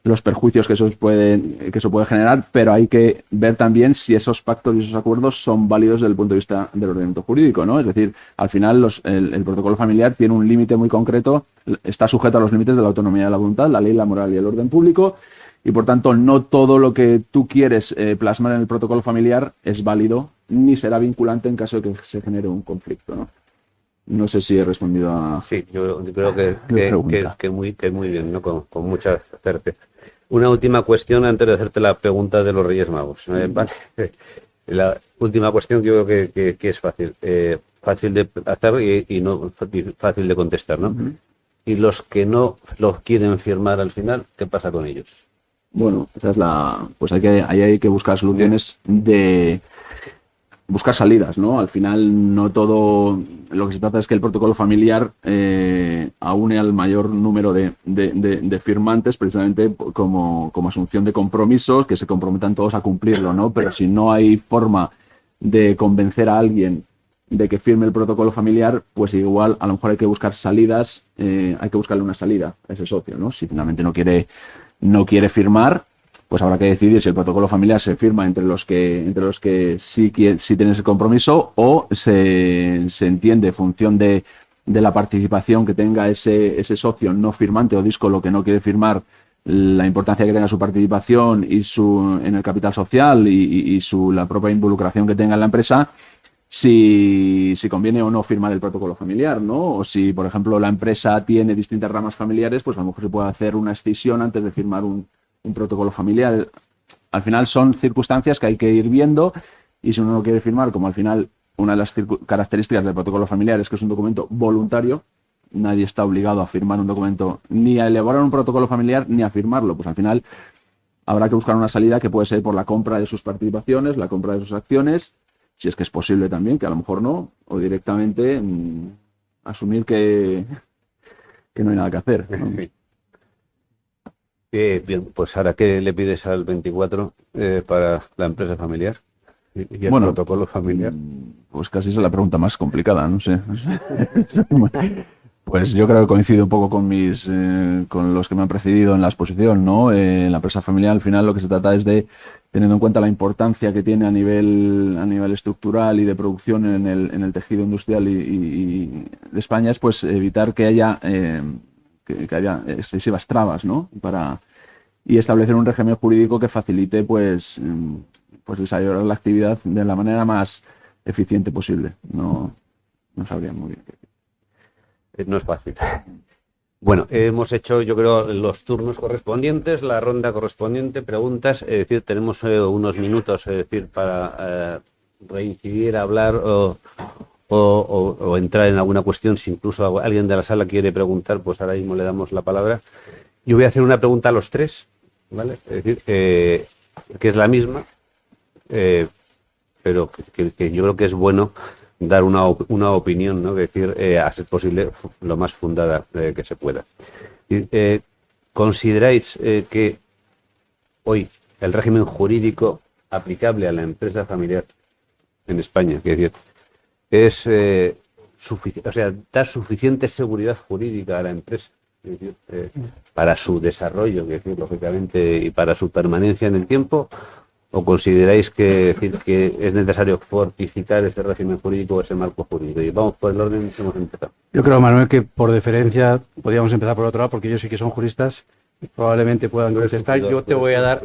los perjuicios que eso puede generar, pero hay que ver también si esos pactos y esos acuerdos son válidos desde el punto de vista del ordenamiento jurídico, ¿no? Es decir, al final el protocolo familiar tiene un límite muy concreto, está sujeto a los límites de la autonomía de la voluntad, la ley, la moral y el orden público, y por tanto no todo lo que tú quieres plasmar en el protocolo familiar es válido ni será vinculante en caso de que se genere un conflicto, ¿no? No sé si he respondido a... Sí, yo creo que muy bien, ¿no? Con mucha certeza. Una última cuestión antes de hacerte la pregunta de los Reyes Magos. ¿Vale? La última cuestión que yo creo que es fácil. Fácil de hacer y no fácil de contestar, ¿no? Uh-huh. Y los que no los quieren firmar al final, ¿qué pasa con ellos? Bueno, esa es pues ahí hay que buscar soluciones buscar salidas, ¿no? Al final no todo, lo que se trata es que el protocolo familiar aúne al mayor número de firmantes precisamente como asunción de compromisos, que se comprometan todos a cumplirlo, ¿no? Pero si no hay forma de convencer a alguien de que firme el protocolo familiar, pues igual a lo mejor hay que buscar salidas, hay que buscarle una salida a ese socio, ¿no? Si finalmente no quiere firmar, pues habrá que decidir si el protocolo familiar se firma entre los que sí tienen ese compromiso o se entiende en función de la participación que tenga ese socio no firmante o díscolo que no quiere firmar, la importancia que tenga su participación en el capital social y la propia involucración que tenga en la empresa, si conviene o no firmar el protocolo familiar, ¿no? O si, por ejemplo, la empresa tiene distintas ramas familiares, pues a lo mejor se puede hacer una escisión antes de firmar un protocolo familiar. Al final son circunstancias que hay que ir viendo y si uno no quiere firmar, como al final una de las características del protocolo familiar es que es un documento voluntario, nadie está obligado a firmar un documento, ni a elaborar un protocolo familiar, ni a firmarlo, pues al final habrá que buscar una salida que puede ser por la compra de sus participaciones, la compra de sus acciones, si es que es posible también, que a lo mejor no, o directamente asumir que no hay nada que hacer, ¿no? Bien, pues ahora, ¿qué le pides al 24 para la empresa familiar y el protocolo familiar? Pues casi es la pregunta más complicada, no sé. Pues yo creo que coincido un poco con los que me han precedido en la exposición, ¿no? La empresa familiar, al final, lo que se trata es de, teniendo en cuenta la importancia que tiene a nivel estructural y de producción en el tejido industrial y de España, es pues evitar que haya excesivas trabas, ¿no? Y establecer un régimen jurídico que facilite pues desarrollar la actividad de la manera más eficiente posible. No sabría muy bien. No es fácil. Bueno, hemos hecho, yo creo, los turnos correspondientes, la ronda correspondiente, preguntas, es decir, tenemos unos minutos, es decir, para reincidir, hablar o entrar en alguna cuestión. Si incluso alguien de la sala quiere preguntar, pues ahora mismo le damos la palabra. Yo voy a hacer una pregunta a los tres, ¿vale? Es decir, que es la misma, pero que yo creo que es bueno dar una opinión, ¿no? Es decir, a ser posible, lo más fundada que se pueda. ¿Consideráis que hoy el régimen jurídico aplicable a la empresa familiar en España, que es da suficiente seguridad jurídica a la empresa, es decir, para su desarrollo, es decir, lógicamente, y para su permanencia en el tiempo? ¿O consideráis que es necesario fortificar ese régimen jurídico o ese marco jurídico? Y vamos por el orden que hemos empezado. Yo creo, Manuel, que por deferencia podríamos empezar por otro lado, porque ellos sí que son juristas y probablemente puedan contestar. Yo te voy a dar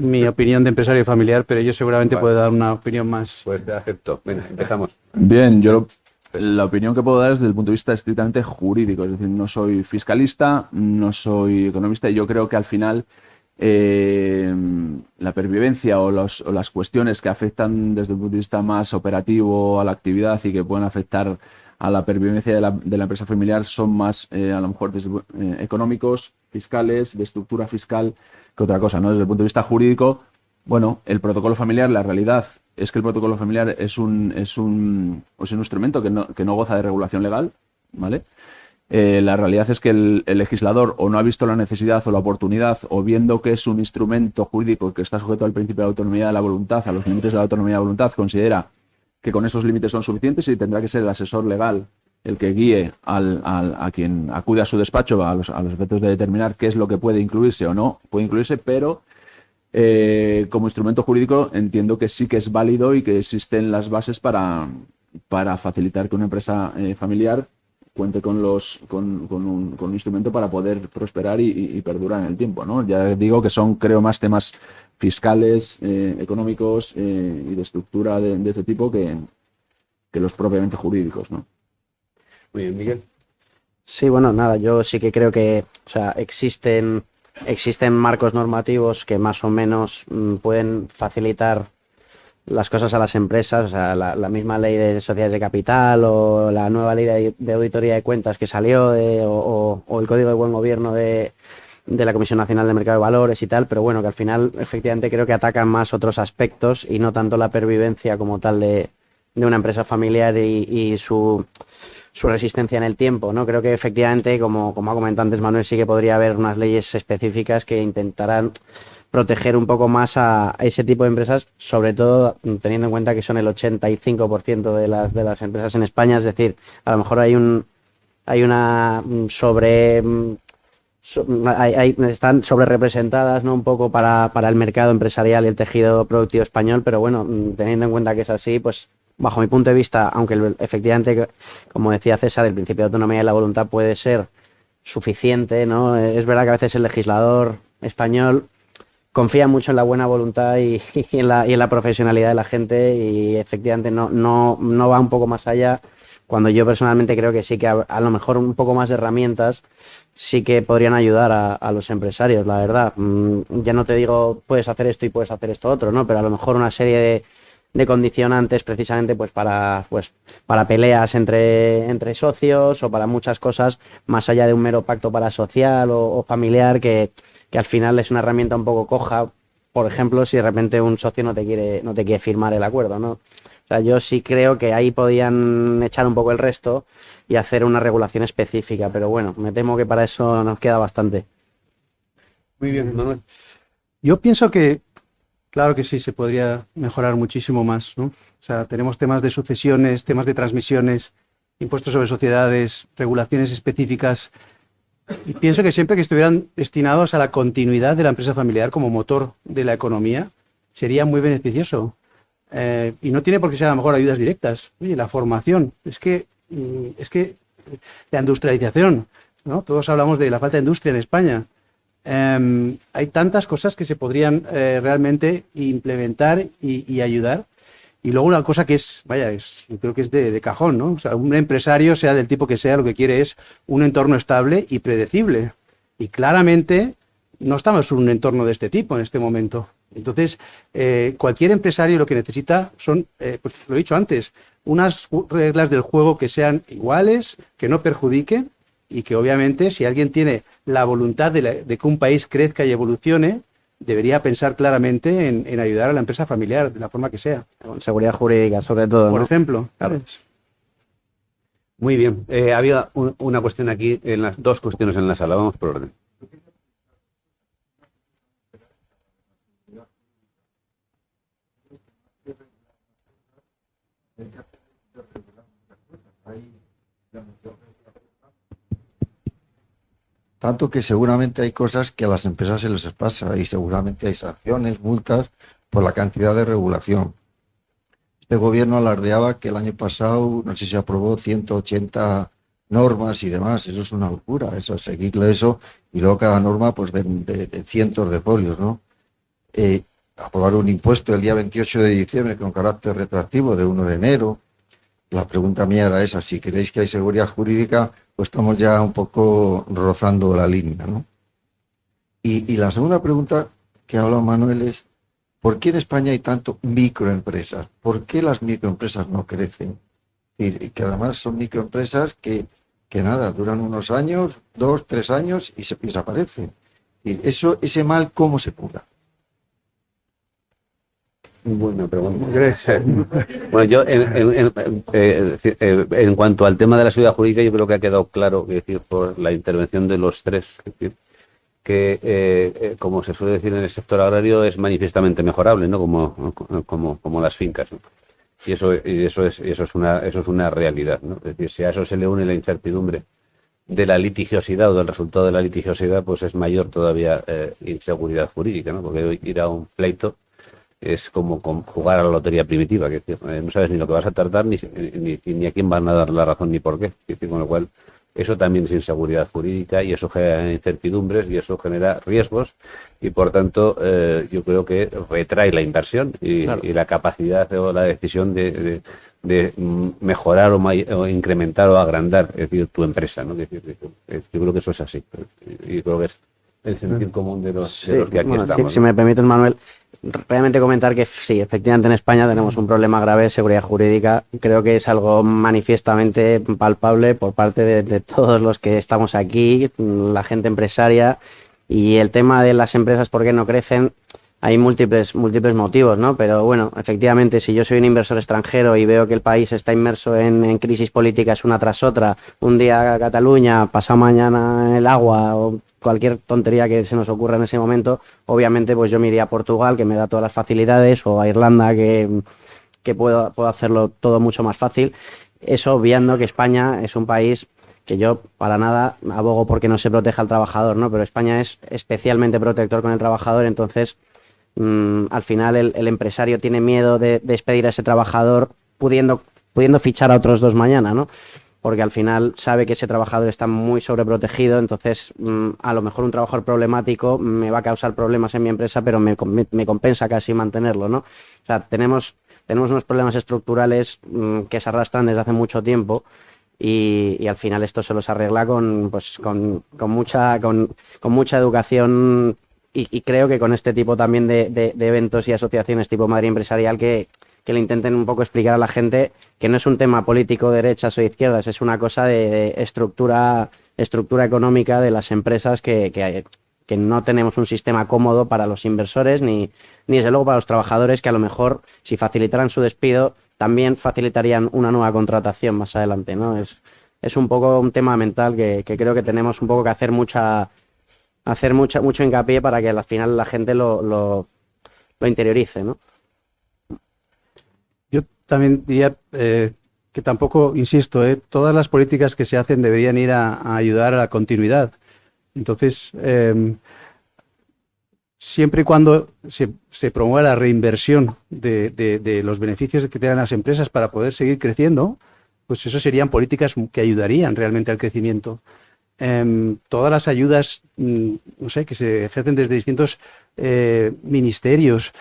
mi opinión de empresario familiar, pero ellos seguramente pueden dar una opinión más. Pues te acepto. Venga, empezamos. Bien, yo la opinión que puedo dar es desde el punto de vista estrictamente jurídico. Es decir, no soy fiscalista, no soy economista y yo creo que al final la pervivencia o las cuestiones que afectan desde el punto de vista más operativo a la actividad y que pueden afectar a la pervivencia de la empresa familiar son más a lo mejor económicos, fiscales, de estructura fiscal, que otra cosa, ¿no? Desde el punto de vista jurídico, bueno, el protocolo familiar, la realidad es que el protocolo familiar es un instrumento que no goza de regulación legal, ¿vale? La realidad es que el legislador o no ha visto la necesidad o la oportunidad, o viendo que es un instrumento jurídico que está sujeto al principio de la autonomía de la voluntad, a los límites de la autonomía de la voluntad, considera que con esos límites son suficientes y tendrá que ser el asesor legal el que guíe a quien acude a su despacho a los efectos de determinar qué es lo que puede incluirse o no puede incluirse, pero como instrumento jurídico entiendo que sí que es válido y que existen las bases para facilitar que una empresa familiar cuente con un instrumento para poder prosperar y perdurar en el tiempo, ¿no? Ya digo que son, creo, más temas fiscales, económicos y de estructura de este tipo que los propiamente jurídicos, ¿no? Muy bien, Miguel. Sí, bueno, nada, yo sí que creo que, o sea, existen marcos normativos que más o menos pueden facilitar las cosas a las empresas, o sea, la misma ley de sociedades de capital o la nueva ley de auditoría de cuentas que salió o el Código de Buen Gobierno de la Comisión Nacional de Mercado de Valores y tal, pero bueno, que al final efectivamente creo que atacan más otros aspectos y no tanto la pervivencia como tal de una empresa familiar y su resistencia en el tiempo, ¿no? Creo que efectivamente, como ha comentado antes Manuel, sí que podría haber unas leyes específicas que intentarán proteger un poco más a ese tipo de empresas, sobre todo teniendo en cuenta que son el 85% de las empresas en España, es decir, a lo mejor están sobre representadas, ¿no? Un poco para el mercado empresarial y el tejido productivo español, pero bueno, teniendo en cuenta que es así, pues bajo mi punto de vista, aunque efectivamente, como decía César, el principio de autonomía de la voluntad puede ser suficiente, ¿no? Es verdad que a veces el legislador español confía mucho en la buena voluntad y en la profesionalidad de la gente y efectivamente no va un poco más allá, cuando yo personalmente creo que sí que a lo mejor un poco más de herramientas sí que podrían ayudar a los empresarios, la verdad. Ya no te digo puedes hacer esto y puedes hacer esto otro, ¿no? Pero a lo mejor una serie de condicionantes precisamente pues para peleas entre socios o para muchas cosas más allá de un mero pacto parasocial o familiar que al final es una herramienta un poco coja, por ejemplo, si de repente un socio no te quiere firmar el acuerdo, ¿no? O sea, yo sí creo que ahí podían echar un poco el resto y hacer una regulación específica, pero bueno, me temo que para eso nos queda bastante. Muy bien, Manuel. Yo pienso que, claro que sí, se podría mejorar muchísimo más, ¿no? O sea, tenemos temas de sucesiones, temas de transmisiones, impuestos sobre sociedades, regulaciones específicas. Y pienso que siempre que estuvieran destinados a la continuidad de la empresa familiar como motor de la economía, sería muy beneficioso. Y no tiene por qué ser a lo mejor ayudas directas. Oye, la formación, es que la industrialización, ¿no? Todos hablamos de la falta de industria en España. Hay tantas cosas que se podrían realmente implementar y ayudar. Y luego una cosa que yo creo que es de cajón, ¿no? O sea, un empresario, sea del tipo que sea, lo que quiere es un entorno estable y predecible. Y claramente no estamos en un entorno de este tipo en este momento. Entonces, cualquier empresario lo que necesita son, pues lo he dicho antes, unas reglas del juego que sean iguales, que no perjudiquen y que obviamente si alguien tiene la voluntad de que un país crezca y evolucione, debería pensar claramente en ayudar a la empresa familiar, de la forma que sea. Con seguridad jurídica, sobre todo, Por ¿no? ejemplo. Claro. Muy bien. Había una cuestión aquí, dos cuestiones en la sala. Vamos por orden. Tanto que seguramente hay cosas que a las empresas se les pasa y seguramente hay sanciones, multas por la cantidad de regulación. Este gobierno alardeaba que el año pasado, no sé si aprobó 180 normas y demás. Eso es una locura, eso, seguirle eso y luego cada norma pues de cientos de folios, ¿no? Aprobar un impuesto el día 28 de diciembre con carácter retroactivo de 1 de enero. La pregunta mía era esa, si creéis que hay seguridad jurídica, pues estamos ya un poco rozando la línea, ¿no? Y la segunda pregunta que habla Manuel es, ¿por qué en España hay tanto microempresas? ¿Por qué las microempresas no crecen? Y que además son microempresas que nada, duran unos años, 2, 3 años y se desaparecen. Y ese mal, ¿cómo se cura? Buena pregunta. Bueno, yo en cuanto al tema de la seguridad jurídica, yo creo que ha quedado claro, es decir, por la intervención de los tres, es decir, que como se suele decir en el sector agrario es manifiestamente mejorable, ¿no? Como las fincas, ¿no? Y eso es una realidad, ¿no? Es decir, si a eso se le une la incertidumbre de la litigiosidad o del resultado de la litigiosidad, pues es mayor todavía inseguridad jurídica, ¿no? Porque hoy ir a un pleito es como jugar a la lotería primitiva, que no sabes ni lo que vas a tardar, ni a quién van a dar la razón, ni por qué. Es decir, con lo cual, eso también es inseguridad jurídica y eso genera incertidumbres y eso genera riesgos y, por tanto, yo creo que retrae la inversión y la capacidad o la decisión de mejorar o incrementar o agrandar, es decir, tu empresa, ¿no? Es decir, yo creo que eso es así. Y creo que es el sentido común de los que aquí estamos. Si me permites, Manuel, realmente comentar que sí, efectivamente en España tenemos un problema grave de seguridad jurídica. Creo que es algo manifiestamente palpable por parte de todos los que estamos aquí, la gente empresaria, y el tema de las empresas, ¿por qué no crecen? Hay múltiples motivos, ¿no? Pero bueno, efectivamente, si yo soy un inversor extranjero y veo que el país está inmerso en crisis políticas una tras otra, un día Cataluña, pasado mañana el agua o cualquier tontería que se nos ocurra en ese momento, obviamente pues yo me iría a Portugal, que me da todas las facilidades, o a Irlanda, que puedo hacerlo todo mucho más fácil. Eso obviando que España es un país que yo para nada abogo porque no se proteja al trabajador, ¿no? Pero España es especialmente protector con el trabajador, entonces al final el empresario tiene miedo de despedir a ese trabajador pudiendo fichar a otros dos mañana, ¿no? Porque al final sabe que ese trabajador está muy sobreprotegido, entonces a lo mejor un trabajador problemático me va a causar problemas en mi empresa, pero me compensa casi mantenerlo, ¿no? O sea, tenemos unos problemas estructurales que se arrastran desde hace mucho tiempo y al final esto se los arregla con mucha educación y creo que con este tipo también de eventos y asociaciones tipo Madrid Empresarial que le intenten un poco explicar a la gente que no es un tema político de derechas o de izquierdas, es una cosa de estructura económica de las empresas que no tenemos un sistema cómodo para los inversores ni desde luego para los trabajadores, que a lo mejor si facilitaran su despido también facilitarían una nueva contratación más adelante, ¿no? Es un poco un tema mental que creo que tenemos un poco que hacer mucho hincapié para que al final la gente lo interiorice, ¿no? Yo también diría que tampoco, insisto, todas las políticas que se hacen deberían ir a ayudar a la continuidad. Entonces, siempre y cuando se promueva la reinversión de los beneficios que tengan las empresas para poder seguir creciendo, pues eso serían políticas que ayudarían realmente al crecimiento. Todas las ayudas, no sé, que se ejercen desde distintos ministerios.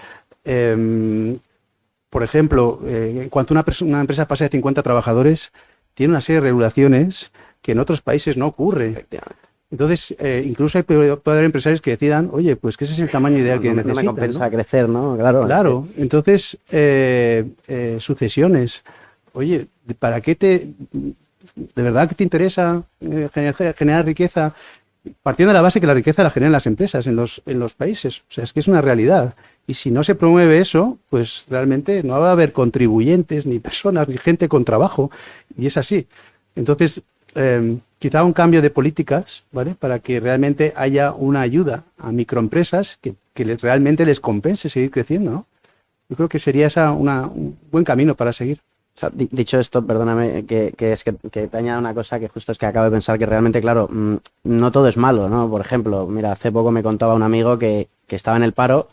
Por ejemplo, en cuanto una empresa pasa de 50 trabajadores, tiene una serie de regulaciones que en otros países no ocurre. Entonces, incluso puede haber empresarios que decidan, oye, pues que ese es el tamaño ideal que necesitan. No me compensa crecer, ¿no? Claro. Entonces, sucesiones. Oye, ¿para qué de verdad que te interesa generar riqueza? Partiendo de la base que la riqueza la generan las empresas en los países. O sea, es que es una realidad. Y si no se promueve eso, pues realmente no va a haber contribuyentes, ni personas, ni gente con trabajo. Y es así. Entonces, quizá un cambio de políticas, ¿vale? Para que realmente haya una ayuda a microempresas que realmente les compense seguir creciendo, ¿no? Yo creo que sería un buen camino para seguir. O sea, dicho esto, perdóname, que te añada una cosa que justo es que acabo de pensar que realmente, claro, no todo es malo, ¿no? Por ejemplo, mira, hace poco me contaba un amigo que estaba en el paro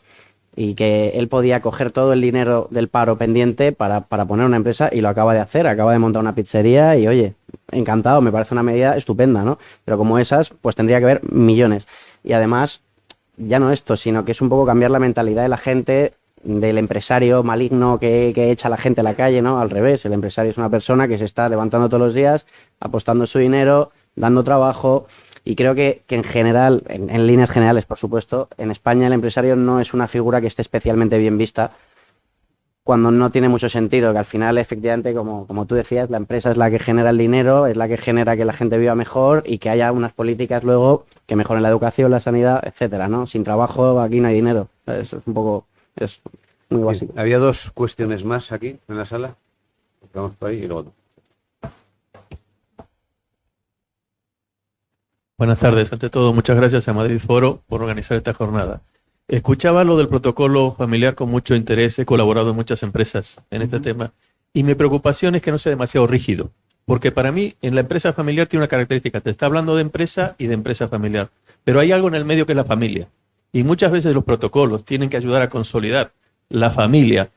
y que él podía coger todo el dinero del paro pendiente para poner una empresa y lo acaba de hacer, acaba de montar una pizzería y, oye, encantado, me parece una medida estupenda, ¿no? Pero como esas, pues tendría que haber millones. Y además, ya no esto, sino que es un poco cambiar la mentalidad de la gente, del empresario maligno que echa a la gente a la calle, ¿no? Al revés, el empresario es una persona que se está levantando todos los días, apostando su dinero, dando trabajo, y creo que en general, en líneas generales, por supuesto, en España el empresario no es una figura que esté especialmente bien vista cuando no tiene mucho sentido, que al final, efectivamente, como tú decías, la empresa es la que genera el dinero, es la que genera que la gente viva mejor y que haya unas políticas luego que mejoren la educación, la sanidad, etcétera, ¿no? Sin trabajo aquí no hay dinero. Es un poco... muy básico. Había dos cuestiones más aquí en la sala. Vamos por ahí y luego. Buenas tardes. Ante todo, muchas gracias a Madrid Foro por organizar esta jornada. Escuchaba lo del protocolo familiar con mucho interés, he colaborado en muchas empresas en este tema, y mi preocupación es que no sea demasiado rígido, porque para mí en la empresa familiar tiene una característica, te está hablando de empresa y de empresa familiar, pero hay algo en el medio que es la familia, y muchas veces los protocolos tienen que ayudar a consolidar la familia,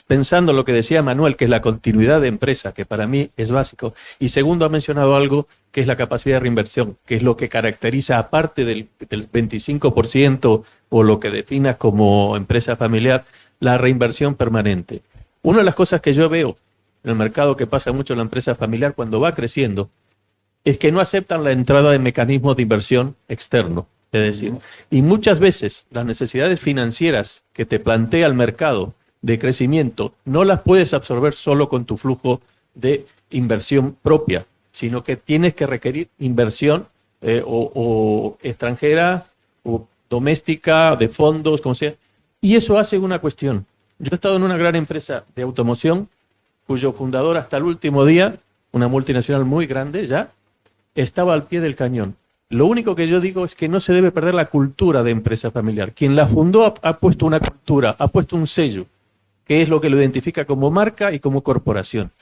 pensando en lo que decía Manuel, que es la continuidad de empresa, que para mí es básico. Y segundo, ha mencionado algo que es la capacidad de reinversión, que es lo que caracteriza, aparte del 25% o lo que definas como empresa familiar, la reinversión permanente. Una de las cosas que yo veo en el mercado que pasa mucho en la empresa familiar cuando va creciendo es que no aceptan la entrada de mecanismos de inversión externo. Es decir, y muchas veces las necesidades financieras que te plantea el mercado de crecimiento no las puedes absorber solo con tu flujo de inversión propia, sino que tienes que requerir inversión o extranjera o doméstica, de fondos, como sea. Y eso hace una cuestión. Yo he estado en una gran empresa de automoción cuyo fundador hasta el último día, una multinacional muy grande ya, estaba al pie del cañón. Lo único que yo digo es que no se debe perder la cultura de empresa familiar. Quien la fundó ha puesto una cultura, ha puesto un sello, que es lo que lo identifica como marca y como corporación.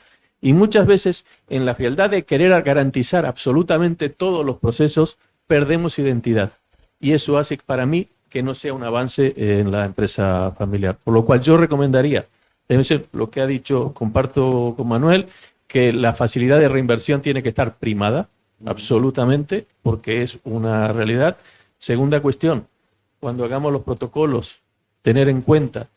Y muchas veces, en la frialdad de querer garantizar absolutamente todos los procesos, perdemos identidad. Y eso hace para mí que no sea un avance en la empresa familiar. Por lo cual yo recomendaría, debe ser lo que ha dicho, comparto con Manuel, que la facilidad de reinversión tiene que estar primada, absolutamente, porque es una realidad. Segunda cuestión, cuando hagamos los protocolos, tener en cuenta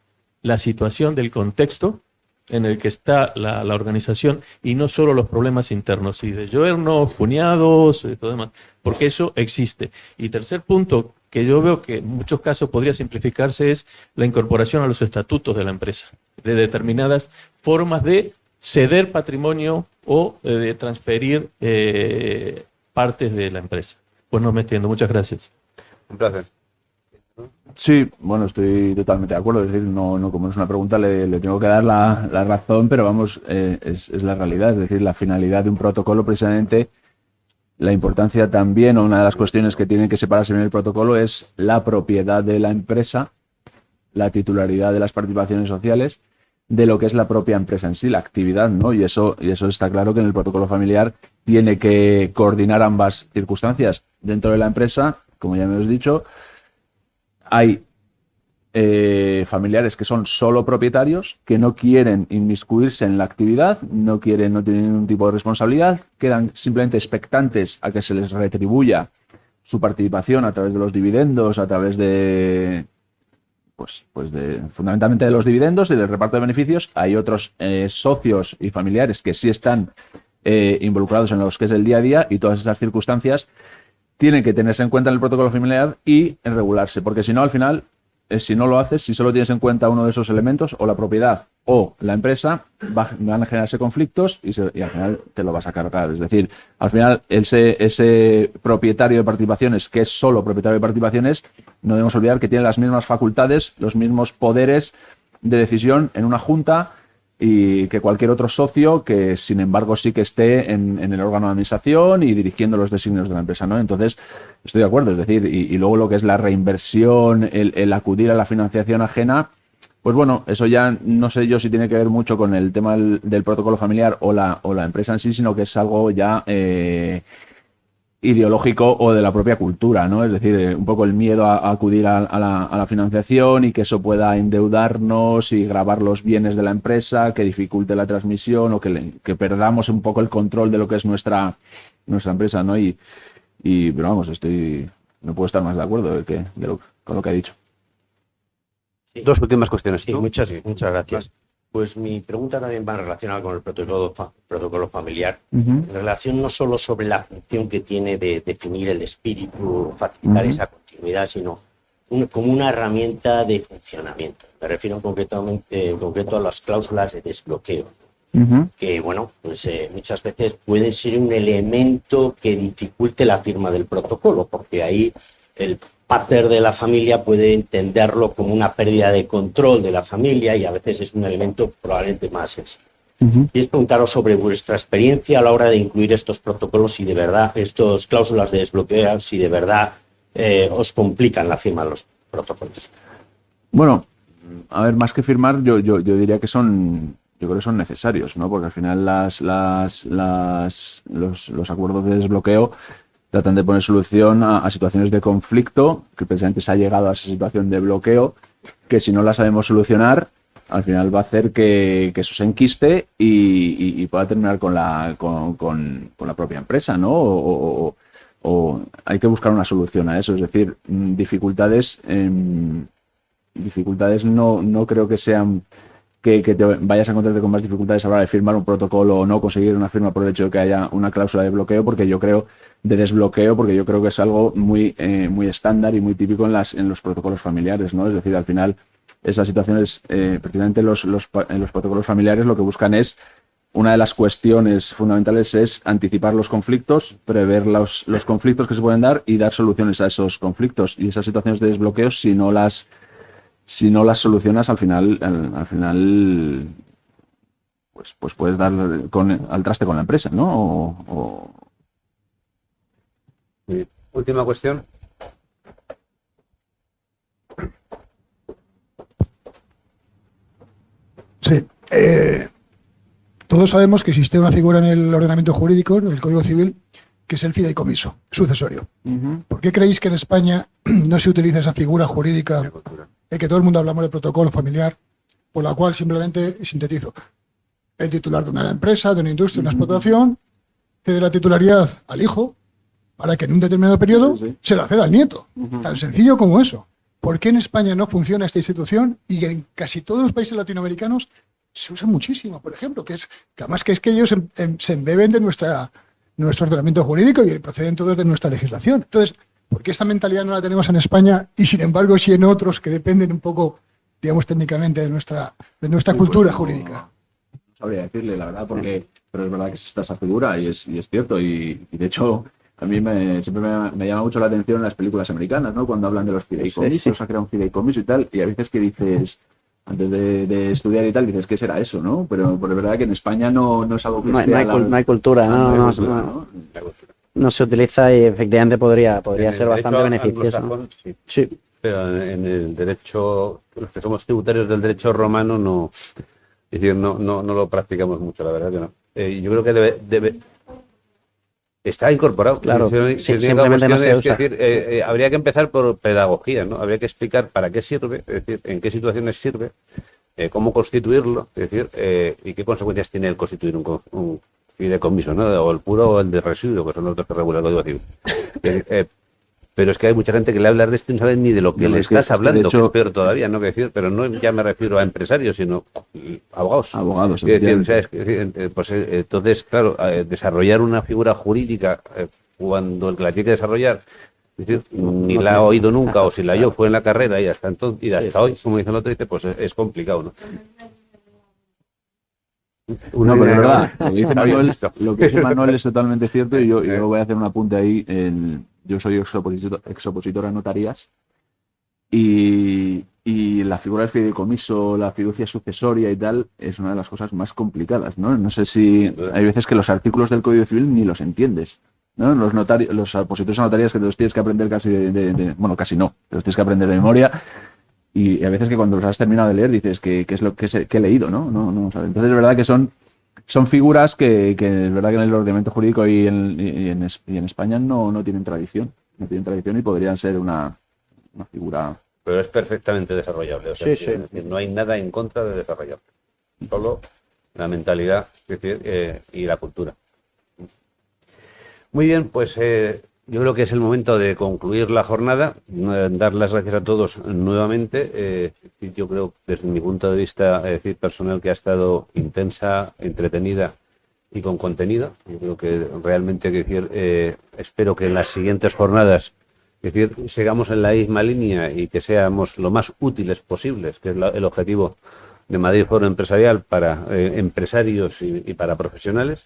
la situación del contexto en el que está la organización y no solo los problemas internos, y de yernos, cuñados, todo demás, porque eso existe. Y tercer punto, que yo veo que en muchos casos podría simplificarse, es la incorporación a los estatutos de la empresa, de determinadas formas de ceder patrimonio o de transferir partes de la empresa. Pues no me extiendo. Muchas gracias. Un placer. Sí, bueno, estoy totalmente de acuerdo. Es decir, no como es una pregunta, le tengo que dar la razón, pero vamos, es la realidad. Es decir, la finalidad de un protocolo, precisamente, la importancia también, o una de las cuestiones que tienen que separarse en el protocolo, es la propiedad de la empresa, la titularidad de las participaciones sociales, de lo que es la propia empresa en sí, la actividad, ¿no? Y eso está claro que en el protocolo familiar tiene que coordinar ambas circunstancias. Dentro de la empresa, como ya me habéis dicho, hay familiares que son solo propietarios, que no quieren inmiscuirse en la actividad, no tienen ningún tipo de responsabilidad, quedan simplemente expectantes a que se les retribuya su participación a través de los dividendos, a través de, fundamentalmente de los dividendos y del reparto de beneficios. Hay otros socios y familiares que sí están involucrados en los que es el día a día, y todas esas circunstancias tienen que tenerse en cuenta en el protocolo familiar y en regularse, porque si no, al final, si no lo haces, si solo tienes en cuenta uno de esos elementos, o la propiedad o la empresa, van a generarse conflictos y al final te lo vas a cargar. Es decir, al final ese propietario de participaciones, que es solo propietario de participaciones, no debemos olvidar que tiene las mismas facultades, los mismos poderes de decisión en una junta y que cualquier otro socio, que sin embargo sí que esté en el órgano de administración y dirigiendo los designios de la empresa, ¿no? Entonces, estoy de acuerdo. Es decir, y luego lo que es la reinversión, el acudir a la financiación ajena, pues bueno, eso ya no sé yo si tiene que ver mucho con el tema del protocolo familiar o la empresa en sí, sino que es algo ya ideológico o de la propia cultura, ¿no? Es decir, un poco el miedo a acudir a la financiación y que eso pueda endeudarnos y gravar los bienes de la empresa, que dificulte la transmisión o que perdamos un poco el control de lo que es nuestra empresa, ¿no? Pero vamos, no puedo estar más de acuerdo con lo que ha dicho. Sí. Dos últimas cuestiones. Sí, muchas gracias. Pues mi pregunta también va relacionada con el protocolo familiar, en relación no solo sobre la función que tiene de definir el espíritu, facilitar esa continuidad, sino como una herramienta de funcionamiento. Me refiero en concreto a las cláusulas de desbloqueo, que bueno, pues muchas veces pueden ser un elemento que dificulte la firma del protocolo, porque ahí pater de la familia puede entenderlo como una pérdida de control de la familia y a veces es un elemento probablemente más sensible. Y es preguntaros sobre vuestra experiencia a la hora de incluir estos protocolos, si de verdad, estas cláusulas de desbloqueo, si de verdad os complican la firma de los protocolos. Bueno, a ver, más que firmar, yo diría que yo creo que son necesarios, ¿no? Porque al final los acuerdos de desbloqueo tratan de poner solución a situaciones de conflicto, que precisamente se ha llegado a esa situación de bloqueo, que si no la sabemos solucionar, al final va a hacer que eso se enquiste y pueda terminar con la propia empresa, ¿no? O hay que buscar una solución a eso, es decir, dificultades no creo que sean que te vayas a encontrarte con más dificultades a la hora de firmar un protocolo o no conseguir una firma por el hecho de que haya una cláusula de bloqueo, porque yo creo que es algo muy estándar y muy típico en los protocolos familiares, ¿no? Es decir, al final esas situaciones, precisamente en los protocolos familiares lo que buscan es, una de las cuestiones fundamentales es anticipar los conflictos, prever los conflictos que se pueden dar y dar soluciones a esos conflictos. Y esas situaciones de desbloqueo, si no las solucionas, al final pues puedes dar al traste con la empresa, ¿no? Última cuestión. Sí. Todos sabemos que existe una figura en el ordenamiento jurídico, en el Código Civil, que es el fideicomiso sucesorio. ¿Por qué creéis que en España no se utiliza esa figura jurídica, de que todo el mundo hablamos de protocolo familiar, por la cual simplemente, sintetizo, el titular de una empresa, de una industria, de una explotación, cede la titularidad al hijo para que en un determinado periodo se la ceda al nieto? Tan sencillo como eso. ¿Por qué en España no funciona esta institución y en casi todos los países latinoamericanos se usa muchísimo, por ejemplo, que además que ellos se embeben de nuestro ordenamiento jurídico y proceden todos de nuestra legislación? Entonces, ¿por qué esta mentalidad no la tenemos en España y sin embargo sí en otros que dependen un poco, digamos, técnicamente de nuestra cultura jurídica? No sabría decirle, la verdad, pero es verdad que existe esa figura y es cierto, y de hecho a mí siempre me llama mucho la atención en las películas americanas, ¿no? Cuando hablan de los fideicomisos, se ha creado un fideicomiso y tal, y a veces que dices, antes de estudiar y tal, dices, ¿qué será eso, no? Pero es verdad que en España no es algo que no hay cultura, no se utiliza y efectivamente podría ser bastante beneficioso. Sí, pero en el derecho, los que somos tributarios del derecho romano, no lo practicamos mucho, la verdad que no. Yo creo que debe está incorporado. Claro, simplemente no se usa. Es decir, habría que empezar por pedagogía, ¿no? Habría que explicar para qué sirve, es decir, en qué situaciones sirve, cómo constituirlo, es decir, y qué consecuencias tiene el constituir un fideicomiso, ¿no? O el puro o el de residuo, que son los dos que regula el Código Civil. Pero es que hay mucha gente que le habla de esto y no sabe ni de lo que le estás hablando, de hecho, que es peor todavía, ¿no? Que decir, pero no ya me refiero a empresarios, sino abogados. Abogados, entonces, claro, desarrollar una figura jurídica cuando el que la tiene que desarrollar, es decir, ni la ha oído nunca, o si la oyó fue en la carrera y hasta entonces, y hasta hoy, como dice el otro, pues es complicado, ¿no? No, pero es verdad, lo que dice Manuel es totalmente cierto, y yo voy a hacer un apunte ahí. Yo soy exopositor a notarías y la figura del fideicomiso, la fiducia sucesoria y tal, es una de las cosas más complicadas, ¿no? No sé si hay veces que los artículos del Código Civil ni los entiendes, ¿no? Los opositores a notarías que te los tienes que aprender casi bueno, casi no, te los tienes que aprender de memoria. Y a veces que cuando los has terminado de leer dices que es lo que he leído, ¿no? No ¿sabes? Entonces es verdad que son figuras que es verdad que en el ordenamiento jurídico y en España no tienen tradición. No tienen tradición y podrían ser una figura. Pero es perfectamente desarrollable. O sea, no hay nada en contra de desarrollarlo. Solo la mentalidad, es decir, y la cultura. Muy bien, pues yo creo que es el momento de concluir la jornada, dar las gracias a todos nuevamente. Yo creo, desde mi punto de vista personal, que ha estado intensa, entretenida y con contenido. Yo creo que realmente, espero que en las siguientes jornadas, sigamos en la misma línea y que seamos lo más útiles posibles, que es el objetivo de Madrid Foro Empresarial para empresarios y para profesionales.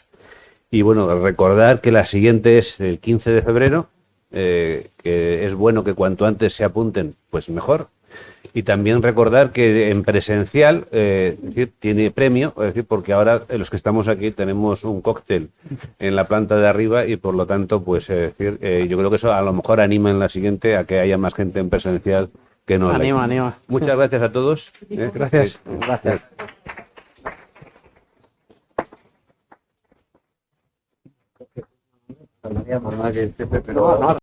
Y bueno, recordar que la siguiente es el 15 de febrero que es bueno que cuanto antes se apunten, pues mejor. Y también recordar que en presencial es decir, tiene premio, es decir, porque ahora los que estamos aquí tenemos un cóctel en la planta de arriba y por lo tanto, pues es decir, yo creo que eso a lo mejor anima en la siguiente a que haya más gente en presencial que no. Anima. Muchas gracias a todos. Gracias. Gracias. Pero